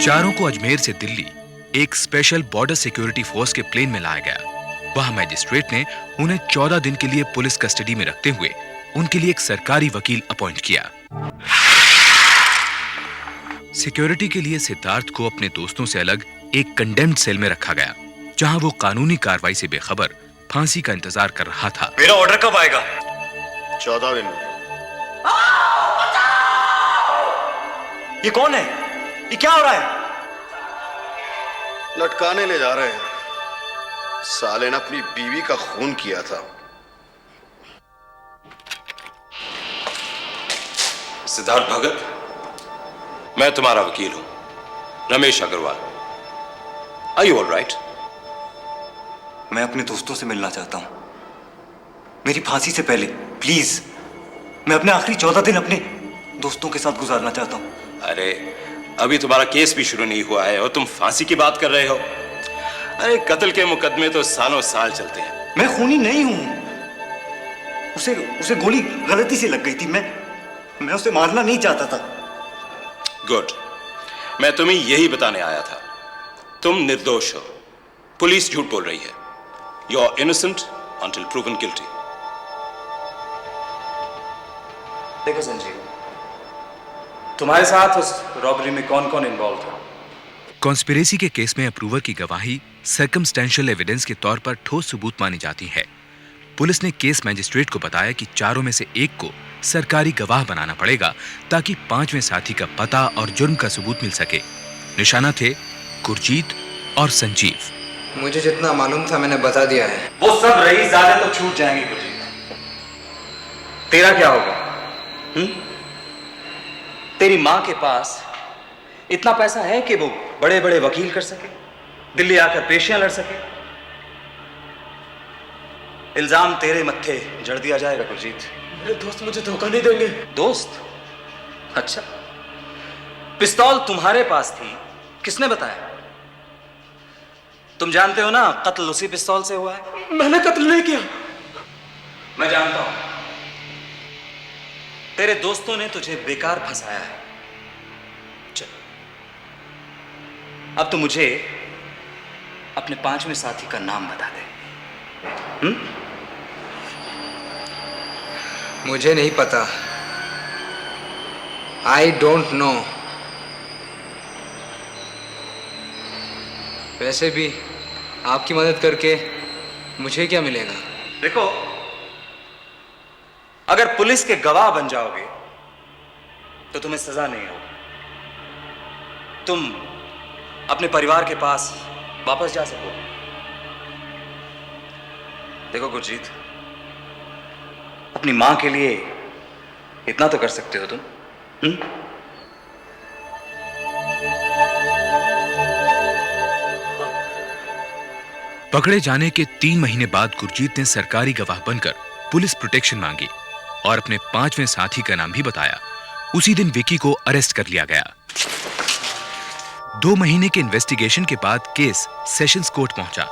A: चारों को अजमेर से दिल्ली एक स्पेशल बॉर्डर सिक्योरिटी फोर्स के प्लेन में लाया गया। वहां मैजिस्ट्रेट ने उन्हें 14 दिन के लिए पुलिस कस्टडी में रखते हुए उनके लिए एक सरकारी वकील अपॉइंट किया। सिक्योरिटी के लिए सिद्धार्थ को अपने दोस्तों से अलग एक कंडेम्ड सेल में रखा गया, जहां वो कानूनी कार्रवाई से बेखबर फांसी का इंतजार कर रहा था।
R: मेरा ऑर्डर कब आएगा?
H: 14 दिन में।
R: ये कौन है? ये क्या हो रहा है?
H: लटकाने ले जा रहे हैं। साले ने अपनी बीवी का खून किया था।
I: सिद्धार्थ भगत, मैं तुम्हारा वकील हूं, Ramesh Agarwal. Are you all right?
R: मैं अपने दोस्तों से मिलना चाहता हूं। मेरी फांसी से पहले प्लीज, मैं अपने आखिरी 14 दिन अपने दोस्तों के साथ गुजारना चाहता हूं।
I: अरे, अभी तुम्हारा केस भी शुरू नहीं हुआ है और तुम फांसी की बात कर रहे हो? अरे, कत्ल के मुकदमे तो सालों साल चलते हैं।
R: मैं खूनी नहीं हूं। उसे गोली गलती से लग गई थी। मैं उसे मारना नहीं चाहता था।
I: गुड, मैं तुम्हें यही बताने आया था। तुम निर्दोष हो। पुलिस झूठ बोल रही है। You are innocent until proven guilty.
V: देखो संजीव, तुम्हारे साथ उस रॉबरी में कौन कौन इन्वॉल्व था?
A: कॉन्स्पिरेसी के केस में अप्रूवर की गवाही सर्कमस्टेंशियल एविडेंस के तौर पर ठोस सबूत मानी जाती है। पुलिस ने केस मैजिस्ट्रेट को बताया कि चारों में से एक को सरकारी गवाह बनाना पड़ेगा ताकि 5वें साथी का पता और जुर्म का सबूत मिल सके। निशाना थे गुरजीत और संजीव।
Q: मुझे जितना मालूम था मैंने बता दिया है।
V: वो सब रही ज्यादा तो छूट जाएंगे गुरजीत। तेरा क्या होगा? तेरी मां के पास इतना पैसा है कि वो बड़े बड़े वकील कर सके, दिल्ली आकर पेशियां लड़ सके। इल्जाम तेरे मत्थे जड़ दिया जाएगा गुरजीत।
E: मेरे दोस्त मुझे धोखा नहीं देंगे।
V: दोस्त? अच्छा, पिस्तौल तुम्हारे पास थी, किसने बताया? तुम जानते हो ना कत्ल उसी पिस्तौल से हुआ है।
L: मैंने कत्ल नहीं किया।
V: मैं जानता हूं। तेरे दोस्तों ने तुझे बेकार फंसाया है। चल, अब तो मुझे अपने 5वें साथी का नाम बता दे।
K: मुझे नहीं पता। I don't know. वैसे भी आपकी मदद करके मुझे क्या मिलेगा?
V: देखो, अगर पुलिस के गवाह बन जाओगे तो तुम्हें सजा नहीं होगी। तुम अपने परिवार के पास वापस जा सको। देखो गुरजीत, अपनी मां के लिए इतना तो कर सकते हो तुम।
A: पकड़े जाने के 3 महीने बाद गुरजीत ने सरकारी गवाह बनकर पुलिस प्रोटेक्शन मांगी और अपने 5वें साथी का नाम भी बताया। उसी दिन विकी को अरेस्ट कर लिया गया। 2 महीने के इन्वेस्टिगेशन के बाद केस सेशंस कोर्ट पहुंचा।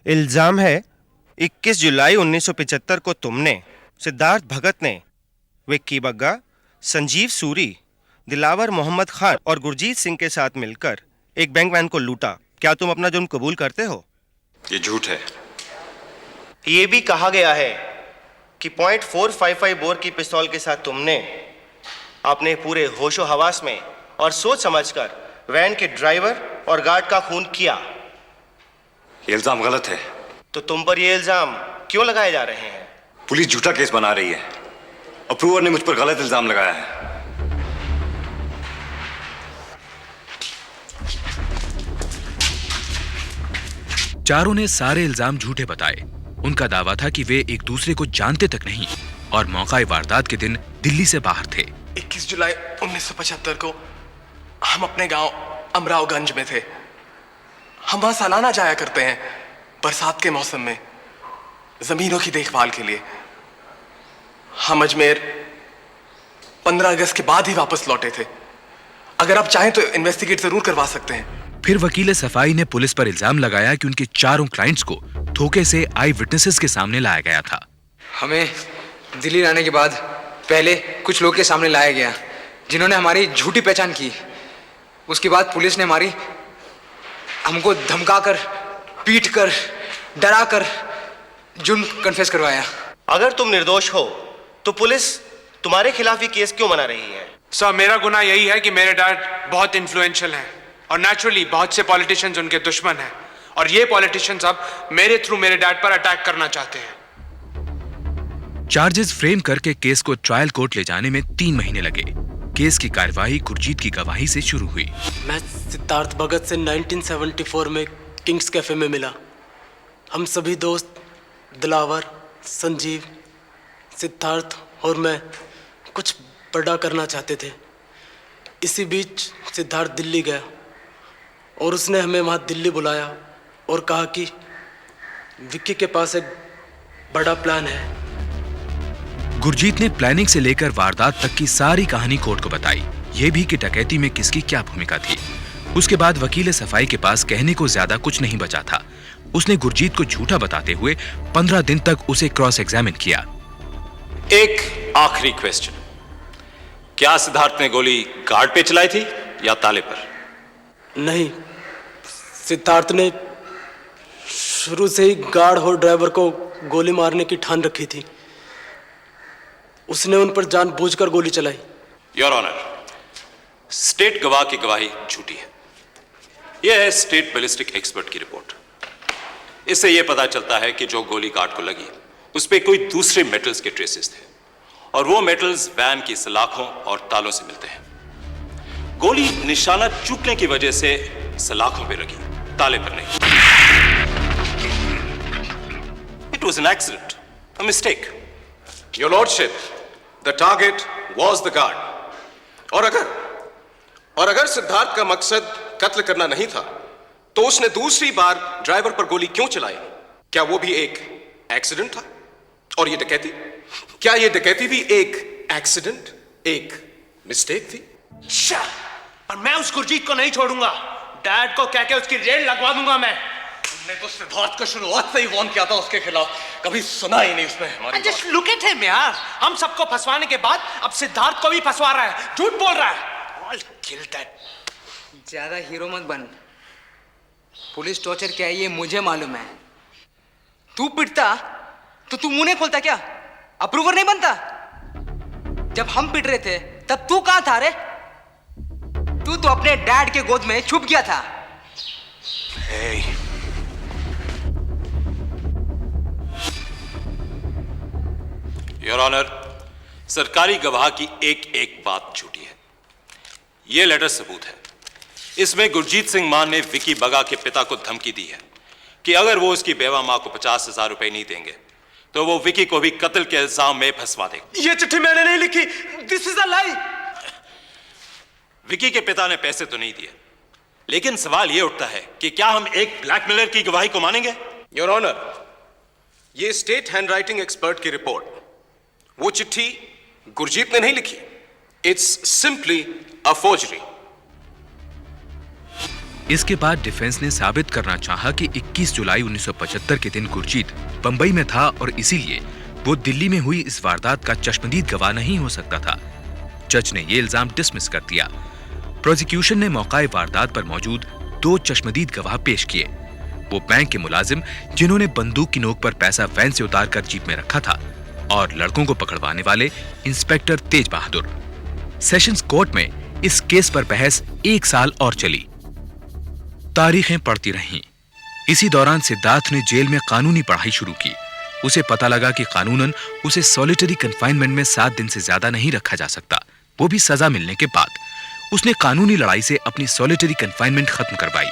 M: इल्जाम है 21 जुलाई 1975 को तुमने, सिद्धार्थ भगत ने विक्की बग्गा, संजीव सूरी, दिलावर मोहम्मद खान और गुरजीत सिंह के साथ मिलकर एक बैंक वैन को लूटा। क्या तुम अपना जुर्म कबूल करते हो?
R: ये झूठ है।
M: ये भी कहा गया है कि .455 बोर की पिस्तौल के साथ तुमने अपने पूरे होशो हवास में और सोच समझकर वैन के ड्राइवर और गार्ड का खून किया।
R: ये इल्जाम गलत है।
M: तो तुम पर ये इल्जाम क्यों लगाए जा रहे हैं?
R: पुलिस झूठा केस बना रही है। अप्रूवर ने मुझ पर गलत इल्जाम लगाया है।
A: चारों ने सारे इल्जाम झूठे बताए। उनका दावा था कि वे एक दूसरे को जानते तक नहीं और मौका वारदात के दिन दिल्ली से बाहर थे।
E: 21 जुलाई 1975 को हम अपने गांव अमरावगंज में थे। हम वहां सालाना जाया करते हैं बरसात के मौसम में जमीनों की देखभाल के लिए। हम अजमेर 15 अगस्त के बाद ही वापस लौटे थे। अगर आप चाहें तो इन्वेस्टिगेट जरूर करवा सकते हैं।
A: फिर वकील सफाई ने पुलिस पर इल्जाम लगाया कि उनके चारों क्लाइंट्स को धोखे से आई विटनेसेस के सामने लाया गया था।
K: हमें दिल्ली लाने के बाद पहले कुछ लोग के सामने लाया गया जिन्होंने हमारी झूठी पहचान की। उसके बाद पुलिस ने हमको धमकाकर, पीटकर, डराकर जुर्म कन्फेस करवाया।
M: अगर तुम निर्दोष हो तो पुलिस तुम्हारे खिलाफ ये केस क्यों बना रही है?
N: सर, मेरा गुनाह यही है कि मेरे डैड बहुत इन्फ्लुएंशियल हैं और नेचुरली बहुत से पॉलिटिशियंस उनके दुश्मन हैं और ये पॉलिटिशियंस अब मेरे थ्रू मेरे डैड पर अटैक करना चाहते हैं।
A: चार्जेस फ्रेम करके केस को ट्रायल कोर्ट ले जाने में 3 महीने लगे। केस की कार्यवाही गुरजीत की गवाही से शुरू हुई।
L: मैं सिद्धार्थ भगत से 1974 में किंग्स कैफे में मिला। हम सभी दोस्त दिलावर, संजीव, सिद्धार्थ और मैं कुछ बड़ा करना चाहते थे। इसी बीच सिद्धार्थ दिल्ली गया और उसने हमें वहाँ दिल्ली बुलाया और कहा कि विक्की के पास एक बड़ा प्लान है।
A: गुरजीत ने प्लानिंग से लेकर वारदात तक की सारी कहानी कोर्ट को बताई, ये भी कि डकैती में किसकी क्या भूमिका थी। उसके बाद वकील सफाई के पास कहने को ज्यादा कुछ नहीं बचा था। उसने गुरजीत को झूठा बताते हुए 15 दिन तक उसे क्रॉस एग्जामिन किया।
W: एक आखिरी क्वेश्चन, क्या सिद्धार्थ ने गोली गार्ड पे चलाई थी या ताले पर?
L: नहीं, सिद्धार्थ ने शुरू से ही गार्ड और ड्राइवर को गोली मारने की ठान रखी थी। उसने उन पर जानबूझकर गोली चलाई।
W: योर ऑनर, स्टेट गवाह की गवाही झूठी है। यह है स्टेट बैलिस्टिक एक्सपर्ट की रिपोर्ट। इससे यह पता चलता है कि जो गोली गार्ड को लगी उस पे कोई दूसरे मेटल्स के ट्रेसेस थे और वो मेटल्स वैन की सलाखों और तालों से मिलते हैं। गोली निशाना चूकने की वजह से सलाखों पे लगी, ताले पर नहीं। It was an accident, a mistake.
I: Your lordship, the target was the guard. और अगर सिद्धार्थ का मकसद कत्ल करना नहीं था तो उसने दूसरी बार ड्राइवर पर गोली क्यों चलाई? क्या वो भी एक
B: एक्सीडेंट था? और ये डकैती, क्या ये डकैती भी एक एक्सीडेंट, एक मिस्टेक थी?
N: और मैं उस गुरजीत को नहीं छोड़ूंगा। डैड को कह के उसकी रेड लगवा दूंगा मैं।
B: हमने तो सिद्धार्थ को शुरुआत से ही वार्न किया था उसके खिलाफ, कभी सुना ही नहीं उसने हमारी
N: जस्ट लुक एट हिम यार, हम सबको फंसवाने के बाद अब सिद्धार्थ को भी फंसवा रहा है, झूठ बोल रहा है। I'll kill that.
K: ज्यादा हीरो मत बन। पुलिस टॉर्चर क्या है ये मुझे मालूम है। तू पिटता तो तू मुंह नहीं खोलता क्या? अप्रूवर नहीं बनता? जब हम पिट रहे थे तब तू कहां था रे? तू तो अपने डैड के गोद में छुप गया था।
B: Hey.
W: योर ऑनर, सरकारी गवाह की एक एक बात झूठी है। यह लेटर सबूत है। इसमें गुरजीत सिंह मान ने विकी बगा के पिता को धमकी दी है कि अगर वो उसकी बेवा मां को 50,000 रुपए नहीं देंगे तो वो विकी को भी कत्ल के इल्जाम में फंसवा देगा।
N: ये चिट्ठी मैंने नहीं लिखी। दिस इज अ लाई।
W: विकी के पिता ने पैसे तो नहीं दिए, लेकिन सवाल यह उठता है कि क्या हम एक ब्लैकमेलर की गवाही को मानेंगे?
B: योर ऑनर, ये स्टेट हैंडराइटिंग एक्सपर्ट की रिपोर्ट, वो चिट्ठी गुरजीत ने नहीं लिखी। It's simply a forgery.
A: इसके बाद डिफेंस ने साबित करना चाहा कि 21 जुलाई 1975 के दिन गुरजीत बंबई में था और इसीलिए वो दिल्ली में हुई इस वारदात का चश्मदीद गवाह नहीं हो सकता था। जज ने ये इल्जाम डिसमिस कर दिया। प्रोसिक्यूशन ने मौकाए वारदात पर मौजूद 2 चश्मदीद गवाह पेश किए। वो बैंक के मुलाजिम जिन्होंने बंदूक की नोक पर पैसा वैन से उतारकर जीप में रखा था, और लड़कों को पकड़वाने वाले इंस्पेक्टर तेज बहादुर। सेशंस कोर्ट में इस केस पर बहस 1 साल और चली। तारीखें पढ़ती रहीं। इसी दौरान सिद्धार्थ ने जेल में कानूनी पढ़ाई शुरू की। उसे पता लगा कि कानूनन उसे सॉलिटरी कन्फाइनमेंट में 7 दिन से ज्यादा नहीं रखा जा सकता, वो भी सजा मिलने के बाद। उसने कानूनी लड़ाई से अपनी सॉलिटरी कन्फाइनमेंट खत्म करवाई।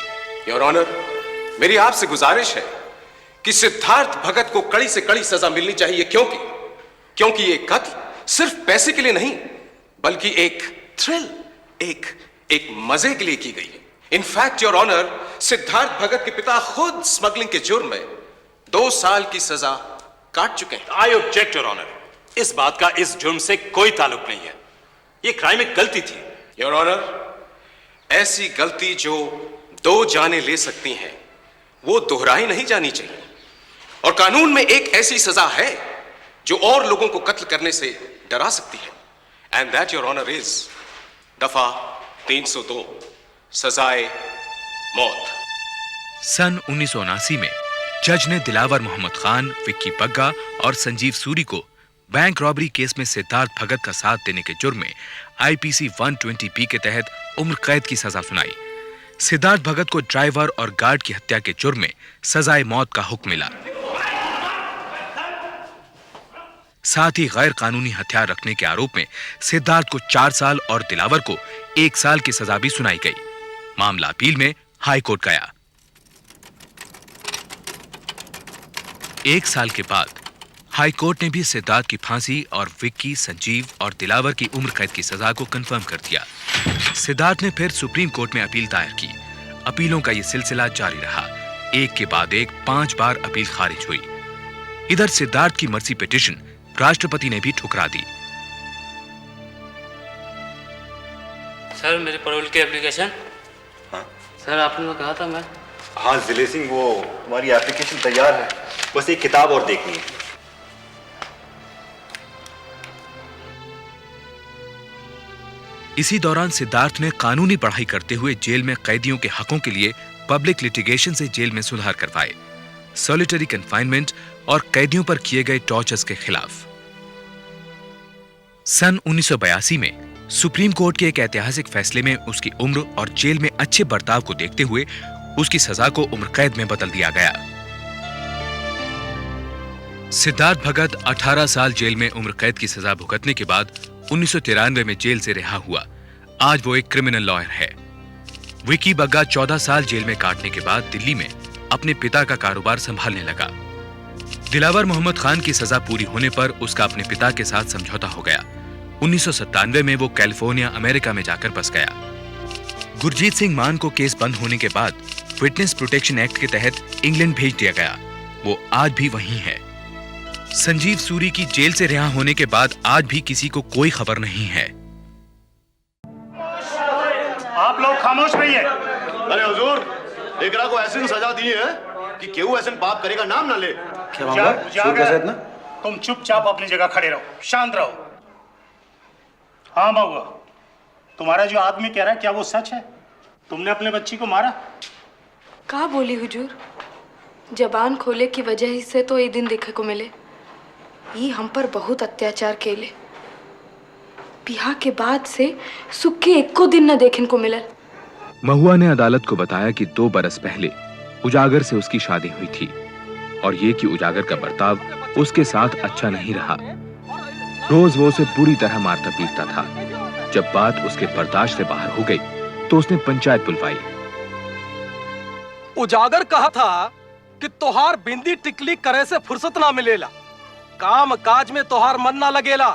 B: योर ऑनर, मेरी आपसे गुजारिश है कि सिद्धार्थ भगत को कड़ी से कड़ी सजा मिलनी चाहिए, क्योंकि ये कत्ल सिर्फ पैसे के लिए नहीं, बल्कि एक थ्रिल, एक मजे के लिए की गई है। इनफैक्ट योर ऑनर, सिद्धार्थ भगत के पिता खुद स्मगलिंग के जुर्म में 2 साल की सजा काट चुके हैं।
W: आई ऑब्जेक्ट योर ऑनर, इस बात का इस जुर्म से कोई ताल्लुक नहीं है। ये क्राइम एक गलती थी।
B: योर ऑनर, ऐसी गलती जो 2 जानें ले सकती हैं, वो दोहराई नहीं जानी चाहिए। और कानून में एक ऐसी सजा है जो और लोगों को कत्ल करने से डरा सकती है, and that your honour is दफा 302, सजाए मौत।
A: सन 1979 में जज ने दिलावर मोहम्मद खान, विक्की बग्गा और संजीव सूरी को बैंक रॉबरी केस में सिद्धार्थ भगत का साथ देने के जुर्म में आईपीसी 120B के तहत उम्र कैद की सजा सुनाई। सिद्धार्थ भगत को ड्राइवर और गार्ड की हत्या के जुर्म में सजाए मौत का हुक्म मिला। साथ ही गैर कानूनी हथियार रखने के आरोप में सिद्धार्थ को 4 साल और दिलावर को 1 साल की सजा भी सुनाई गई। मामला अपील में हाई कोर्ट गया। 1 साल के बाद हाई कोर्ट ने भी सिद्धार्थ की फांसी और विक्की, संजीव और दिलावर की उम्र कैद की सजा को कंफर्म कर दिया। सिद्धार्थ ने फिर सुप्रीम कोर्ट में अपील दायर की। अपीलों का यह सिलसिला जारी रहा। एक के बाद एक 5 बार अपील खारिज हुई। इधर सिद्धार्थ की मर्सी पिटीशन राष्ट्रपति ने भी ठुकरा दी।
C: सर, मेरे पैरोल की एप्लीकेशन।
R: हाँ
C: सर, आपने तो कहा था मैं।
R: हाँ जिले सिंह, वो तुम्हारी एप्लीकेशन तैयार है, बस एक किताब और देखनी है।
A: इसी दौरान सिद्धार्थ ने कानूनी पढ़ाई करते हुए जेल में कैदियों के हकों के लिए पब्लिक लिटिगेशन से जेल में सुधार करवाए, सॉलिटरी कन्फाइनमेंट और कैदियों पर किए गए टॉर्चर्स के खिलाफ। सन 1982 में सुप्रीम कोर्ट के एक ऐतिहासिक फैसले में उसकी उम्र और जेल में अच्छे बर्ताव को देखते हुए उसकी सजा को उम्र कैद में बदल दिया गया। सिद्धार्थ भगत 18 साल जेल में उम्र कैद की सजा भुगतने के बाद 1993 में जेल से रिहा हुआ। आज वो एक क्रिमिनल लॉयर है। विकी बग्गा 14 साल जेल में काटने के बाद दिल्ली में अपने पिता का कारोबार संभालने लगा। दिलावर मोहम्मद खान की सजा पूरी होने पर उसका अपने पिता के साथ समझौता हो गया। 1997 में वो कैलिफोर्निया, अमेरिका में जाकर बस गया। गुरजीत सिंह मान को केस बंद होने के बाद विटनेस प्रोटेक्शन एक्ट के तहत इंग्लैंड भेज दिया गया। वो आज भी वहीं है। संजीव सूरी की जेल से रिहा होने के बाद आज भी किसी को कोई खबर नहीं है।
G: आप लोग खामोश रहिए।
O: अरे हुजूर, इकरा को ऐसी सजा दी है कि केहू ऐसे पाप करेगा नाम ना ले।
G: उजागर, तुम चुपचाप अपनी जगह खड़े रहो, शांत रहो। हाँ महुआ, तुम्हारा जो आदमी कह रहा है क्या वो सच है? तुमने अपने बच्ची को मारा?
P: कहा बोली हुजूर, जबान खोले की वजह ही से तो ये दिन देखे को मिले। ये हम पर बहुत अत्याचार केले। बिहार के बाद से सुख के एको दिन न देखने को मिले।
A: महुआ ने अदालत को बताया कि 2 बरस पहले उजागर से उसकी शादी हुई थी और ये कि उजागर का बर्ताव उसके साथ अच्छा नहीं रहा। रोज वो उसे बुरी तरह मारता पीटता था। जब बात उसके बर्दाश्त से बाहर हो गई तो उसने पंचायत बुलवाई।
T: उजागर कहा था कि तोहार बिंदी टिकली करे से फुर्सत ना मिलेला, काम काज में तोहार मन ना लगेला,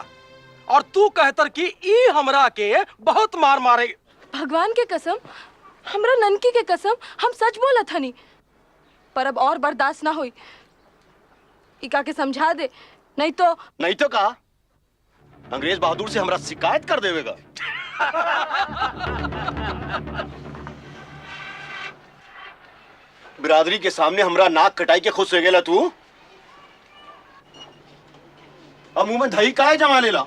T: और तू कहतर कि ई हमरा के बहुत मार मारे।
P: भगवान के कसम, हमरा ननकी के कसम, हम सच बोला था नहीं, पर अब और बर्दाश्त ना हुई। इका के समझा दे, नहीं तो
O: का अंग्रेज बहादुर से हमरा शिकायत कर देवेगा। बिरादरी के सामने हमरा नाक कटाई के खुश हो गेला तू। अब मुंह में दही काहे जमा लेला?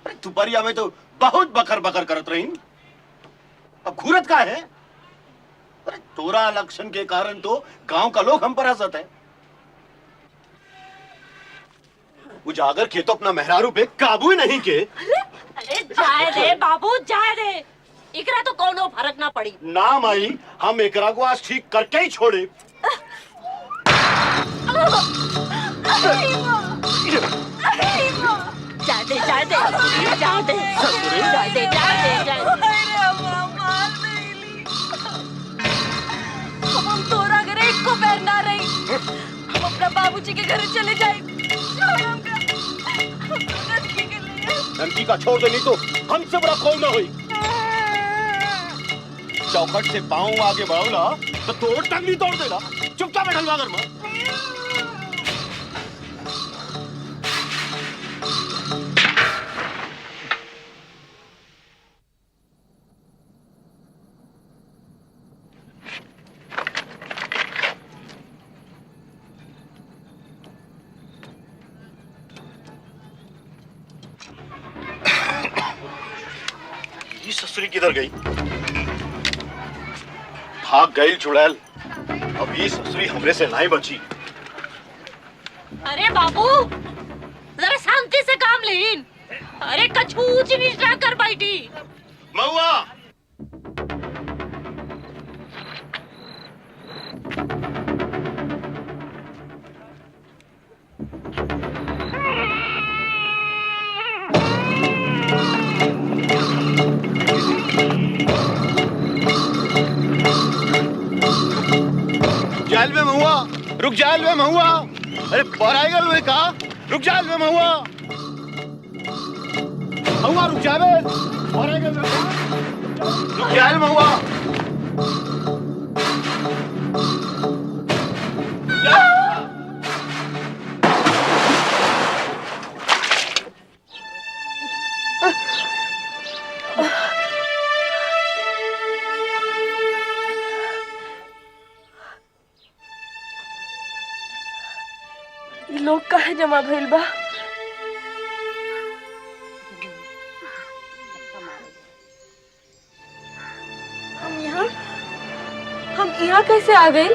O: अरे तुपरिया में तो बहुत बकर बकर करत रही, अब घूरत का है? अरे तोरा लक्षण के कारण तो गांव का लोग हम पर हंसत है। उजागर के तो अपना मेहरारू पे काबू ही नहीं के।
X: अरे जाए दे बाबू, जाए दे, इकरा तो कोनो फर्क ना पड़ी।
O: ना माई, हम एकरा को आज ठीक करके ही छोड़े।
X: जाए दे, जाए दे, जाए दे, जाए दे, जाए दे।
P: हम तोरा घर एक को पैर ना रही, हम अपना बाबूजी के घर चले जाए।
O: ननकी का छोड़ दे, नहीं तो हमसे बड़ा कोई ना हुई। चौखट से पांव आगे बढ़ाओ तो तोड़ टंगली तोड़ देगा। चुपचाप बैठल घर में। ये ससुरी किधर गई? भाग गई चुड़ैल। अब ये ससुरी हमरे से नहीं बची।
X: अरे बाबू, जरा शांति से काम लेन। अरे कछु ऊंच नीच ना कर बैठी।
O: महुआ, जाल में महुआ, रुक जाल में महुआ। अरे पर आएगा लोहे का, रुक जाल में महुआ। महुआ रुक जावे, पर आएगा लोहे का, रुक जाल महुआ।
P: लोग काहे जमा भइल बा? हम यहाँ कैसे आ गए?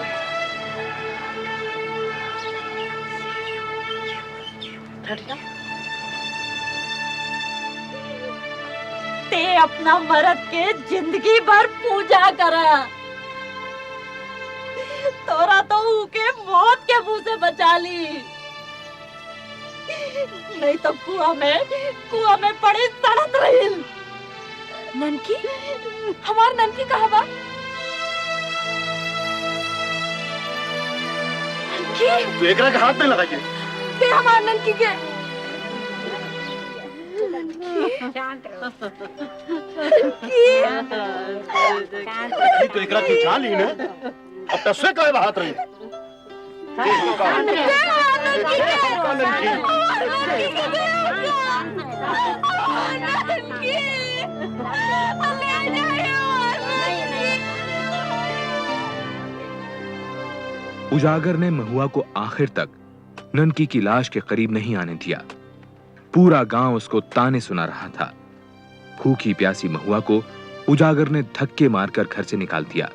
X: ते अपना मर्द के जिंदगी भर पूजा करा, तोरा तो उके मौत के मुंह से बचा ली, नहीं तो कुआं में पड़ी सड़त रही।
P: ननकी, हमार ननकी कहाँ बा? ननकी,
O: तू एकरा के हाथ में लगा के
P: ते हमार ननकी के।
O: तू एकरा की जान ली ने, अब तस्वे काहे हाथ रही?
A: उजागर ने महुआ को आखिर तक ननकी की लाश के करीब नहीं आने दिया। पूरा गांव उसको ताने सुना रहा था। भूखी प्यासी महुआ को उजागर ने धक्के मारकर घर से निकाल दिया।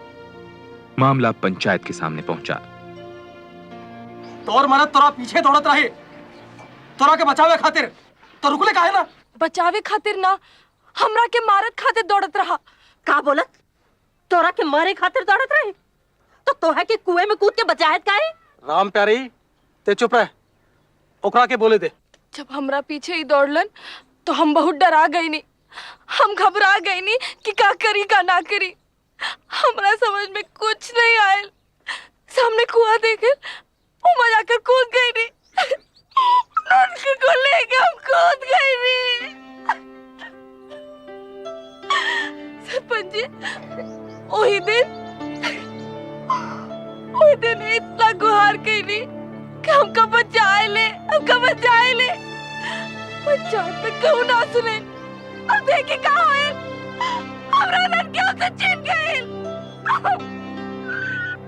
A: मामला पंचायत के सामने पहुंचा।
T: तोर मरद तोरा पीछे दौड़त रहे, तोरा के बचावे खातिर तो रुकले काहे ना?
P: बचावे खातिर ना, हमरा के मारत खातिर दौड़त रहा।
X: का बोलत? तोरा के मारे खातिर दौड़त रहे तो तोहा के कुएं में कूद के बचाहत काहे?
T: राम प्यारी ते चुप रह, ओकरा के बोले दे।
P: जब हमरा पीछे ही दौड़लन तो हम बहुत डरा गई नी, हम घबरा गई नी कि का करी का ना करी। हमरा समझ में कुछ नहीं आयल। सामने कुआं देखे उमा जाकर कूद गई नी, ननकी को लेके हम कूद गई नी। सरपंच जी, वही दिन इतना गुहार कैली कि हमका बचाए ले, हमका बचाए ले। पंचायत में कहूँ ना सुने और देखे का होए, हमरा लड़के उसे छीन गए।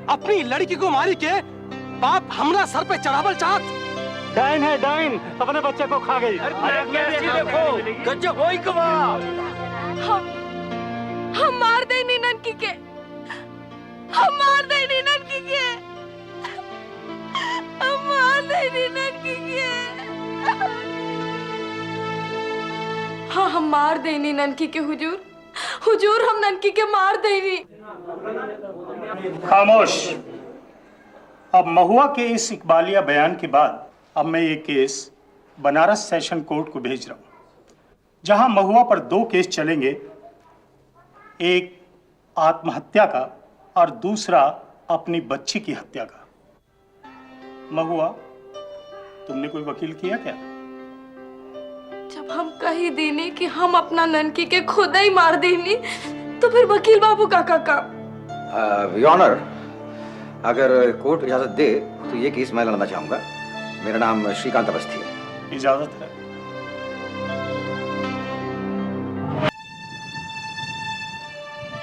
T: अपनी लड़की को मारी के बाप हमरा सर पे चढ़ावल चाहत।
G: डाइन है डाइन, अपने बच्चे को खा गई। देखो गजब होई कमा।
P: हम मार दे नी ननकी के, हम मार दे नी ननकी के, हम मार दे नी ननकी के। हाँ, हम मार दे नी ननकी के हुजूर, हुजूर हम ननकी के मार दे नी।
G: खामोश। अब महुआ के इस इकबालिया बयान के बाद अब मैं ये केस बनारस सेशन कोर्ट को भेज रहा हूं, जहां महुआ पर 2 केस चलेंगे, एक आत्महत्या का और दूसरा अपनी बच्ची की हत्या का। महुआ, तुमने कोई वकील किया क्या?
P: जब हम कही देने कि हम अपना ननकी के खुद ही मार देनी, तो फिर वकील बाबू का काम?
D: योर ऑनर, अगर कोर्ट इजाजत दे तो ये केस मैं लड़ना चाहूंगा। मेरा नाम श्रीकांत अवस्थी है।
G: इजाजत है।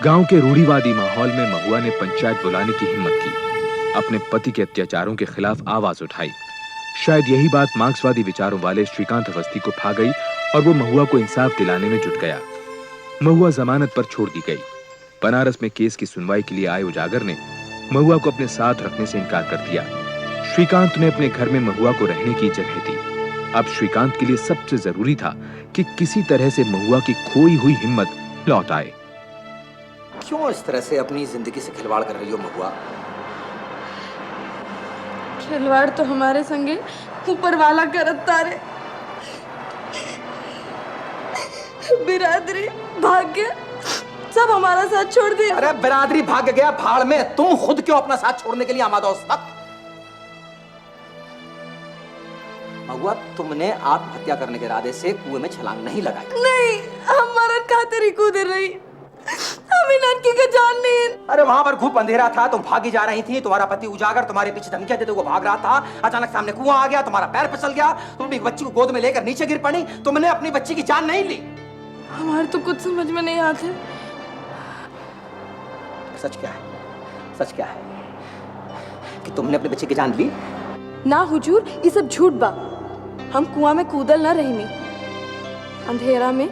A: गांव के रूढ़िवादी माहौल में महुआ ने पंचायत बुलाने की हिम्मत की, अपने पति के अत्याचारों के खिलाफ आवाज उठाई। शायद यही बात मार्क्सवादी विचारों वाले श्रीकांत अवस्थी को भा गई और वो महुआ को इंसाफ दिलाने में जुट गया। महुआ जमानत पर छोड़ दी गई। बनारस में केस की सुनवाई के लिए आए उजागर ने महुआ को अपने साथ रखने से इनकार कर दिया। श्रीकांत ने अपने घर में महुआ को रहने की जगह दी। अब श्रीकांत के लिए सबसे जरूरी था कि किसी तरह से महुआ की खोई हुई हिम्मत लौट आए।
D: क्यों इस तरह से अपनी जिंदगी से खिलवाड़ कर रही हो महुआ?
P: खिलवाड़ तो हमारे संगे ऊपर वाला करत तारे। बिरादरी भाग्य सब हमारा साथ छोड़ दिया।
D: अरे बिरादरी भाग गया भाड़ में, तुम खुद क्यों अपना साथ छोड़ने के लिए आमादा हो उस वक्त? महुआ, तुमने आत्महत्या करने के इरादे से कुएं में छलांग नहीं लगाई?
P: नहीं, हम मरद खातिर ही कूद रही, हमें ननकी का जान नहीं।
D: अरे वहां पर खूब अंधेरा था, तुम भागी जा रही थी, तुम्हारा पति उजागर तुम्हारे पीछे धमकियां देते हुए भाग रहा था। अचानक सामने कुआं आ गया, तुम्हारा पैर फिसल गया, तुम अपनी बच्ची को गोद में लेकर नीचे गिर पड़ी। तुमने अपनी बच्ची की जान नहीं ली।
P: हमारे तो कुछ समझ में नहीं आते।
D: सच क्या है? सच क्या है कि तुमने अपने बच्चे की जान ली?
P: ना हुजूर, ये सब झूठ बा। हम कुआं में कूदल ना रही। अंधेरा में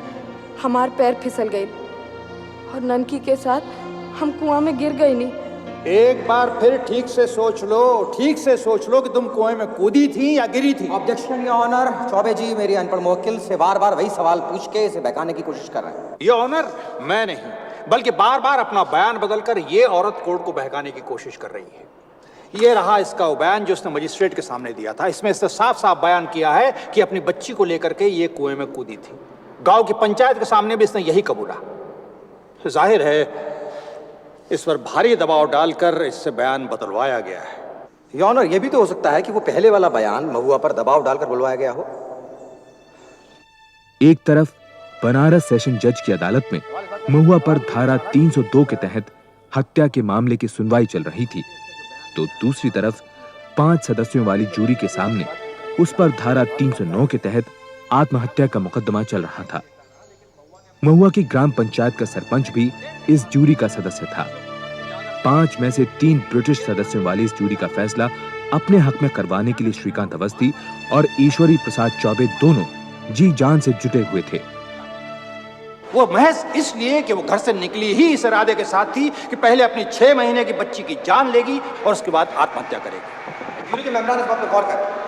P: हमार पैर फिसल गए और ननकी के साथ हम कुआं में गिर गई नहीं।
F: एक बार फिर ठीक से सोच लो, ठीक से सोच लो कि तुम कुएं में कूदी थी या गिरी थी।
D: Objection your honour. Choubey ji मेरी अनपढ़ मुवक्किल से बार बार वही सवाल पूछ के इसे बहकाने की कोशिश कर रहे हैं।
F: योर ऑनर, मैं नहीं बल्कि बार बार अपना बयान बदलकर ये औरत कोर्ट को बहकाने की कोशिश कर रही है। ये रहा इसका बयान जो उसने मजिस्ट्रेट के सामने दिया था। इसमें इसने साफ साफ बयान किया है कि अपनी बच्ची को लेकर के ये कुएं में कूदी थी। गांव की पंचायत के सामने भी इसने यही कबूला। जाहिर है इस पर भारी दबाव डालकर इससे बयान बदलवाया गया है।
D: योर ऑनर, यह भी तो हो सकता है कि वो पहले वाला बयान महुआ पर दबाव डालकर बुलवाया गया हो।
A: एक तरफ बनारस सेशन जज की अदालत में महुआ पर धारा 302 के तहत हत्या के मामले की सुनवाई चल रही थी, तो दूसरी तरफ 5 सदस्यों वाली जूरी के सामने उस पर धारा 309 के तहत आत्महत्या का मुकदमा चल रहा था। महुआ की ग्राम पंचायत का सरपंच भी इस जूरी का सदस्य था। 5 में से 3 ब्रिटिश सदस्यों वाली इस जूरी का फैसला अपने हक में करवाने के लिए श्रीकांत अवस्थी और ईश्वरी प्रसाद चौबे दोनों जी जान से जुटे हुए थे।
F: वो महज इसलिए कि वो घर से निकली ही इस इरादे के साथ थी कि पहले अपनी 6 महीने की बच्ची की जान लेगी और उसके बाद आत्महत्या करेगी।
D: जूरी के मेंबरान इस बात पर गौर करें।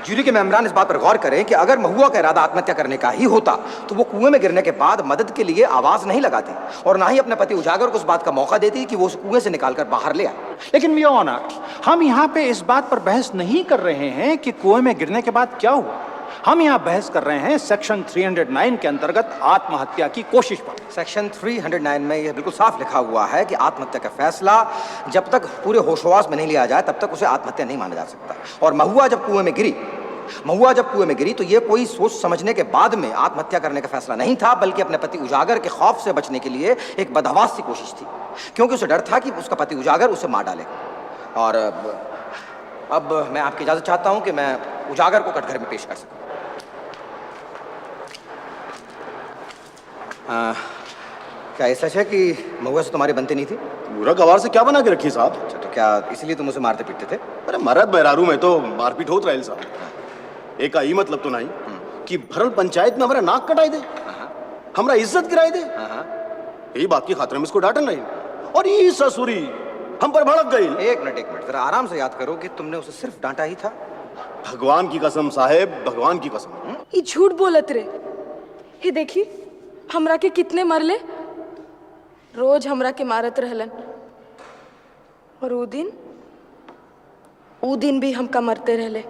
D: जूरी के मेंबरान इस बात पर गौर करें कि अगर महुआ का इरादा आत्महत्या करने का ही होता तो वो कुएं में गिरने के बाद मदद के लिए आवाज नहीं लगाती और ना ही अपने पति उजागर को उस बात का मौका देती कि वो उस कुएं से निकालकर बाहर ले आए।
F: लेकिन योर ऑनर, हम यहाँ पे इस बात पर बहस नहीं कर रहे हैं कि कुएं में गिरने के बाद क्या हुआ। हम यहाँ बहस कर रहे हैं सेक्शन 309 के अंतर्गत आत्महत्या की कोशिश पर।
D: सेक्शन 309 में यह बिल्कुल साफ लिखा हुआ है कि आत्महत्या का फैसला जब तक पूरे होशोवास में नहीं लिया जाए तब तक उसे आत्महत्या नहीं माना जा सकता। और महुआ जब कुएं में गिरी तो ये कोई सोच समझने के बाद में आत्महत्या करने का फैसला नहीं था, बल्कि अपने पति उजागर के खौफ से बचने के लिए एक बदहवास सी कोशिश थी, क्योंकि उसे डर था कि उसका पति उजागर उसे मार डालेगा। और अब मैं आपकी इजाजत चाहता हूं कि मैं उजागर को कटघरे में पेश कर सकूं। क्या ये सच है कि महुआ से तुम्हारी बनती नहीं थी?
O: पूरा गवार से क्या बना के रखी साहब?
D: अच्छा, तो क्या इसलिए तुम उसे मारते पीटते थे?
O: अरे मरद मेहरारू में तो मारपीट होत रहे साहब। एक ही मतलब तो नहीं कि भरल पंचायत में हमारा नाक कटाई दे, हमारा इज्जत गिराई दे। यही बात की खातिर में इसको डांटन नहीं, और ये ससुरी हम पर भड़क गई।
D: एक मिनट जरा आराम से याद करो कि तुमने उसे सिर्फ डांटा ही था।
O: भगवान की कसम साहेब, भगवान की कसम।
P: ये झूठ बोलत रे। ये देखी हमरा के कितने मरले, रोज हमरा के मारत रहलन, और ऊ दिन भी हमका मरते रहले।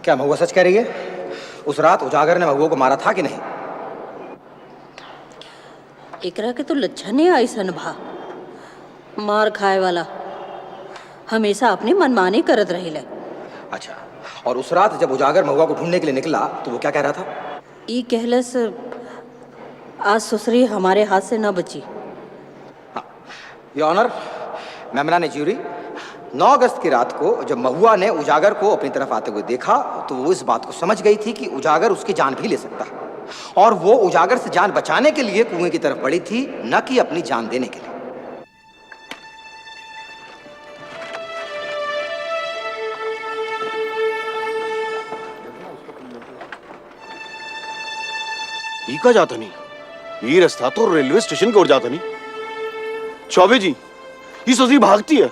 D: क्या महुआ सच कह रही है? उस रात उजागर ने महुआ को मारा था कि नहीं?
X: एकरा के तो लक्षण ही ऐसन भा, मार खाए वाला, हमेशा अपनी मनमानी करत रहिले।
D: अच्छा, और उस रात जब उजागर महुआ को ढूंढने के लिए निकला तो वो क्या कह रहा था?
X: ई कहलस आज ससुरी हमारे हाथ से न बची।
D: योर ऑनर, मेमना ने ज्यूरी 9 अगस्त की रात को जब महुआ ने उजागर को अपनी तरफ आते हुए देखा तो वो इस बात को समझ गई थी कि उजागर उसकी जान भी ले सकता है, और वो उजागर से जान बचाने के लिए कुएं की तरफ बढ़ी थी, न कि अपनी जान देने के लिए।
O: ई का जाता नहीं, ये रास्ता तो रेलवे स्टेशन की ओर जाता नहीं। चौबे जी, ये ससुरी भागती है।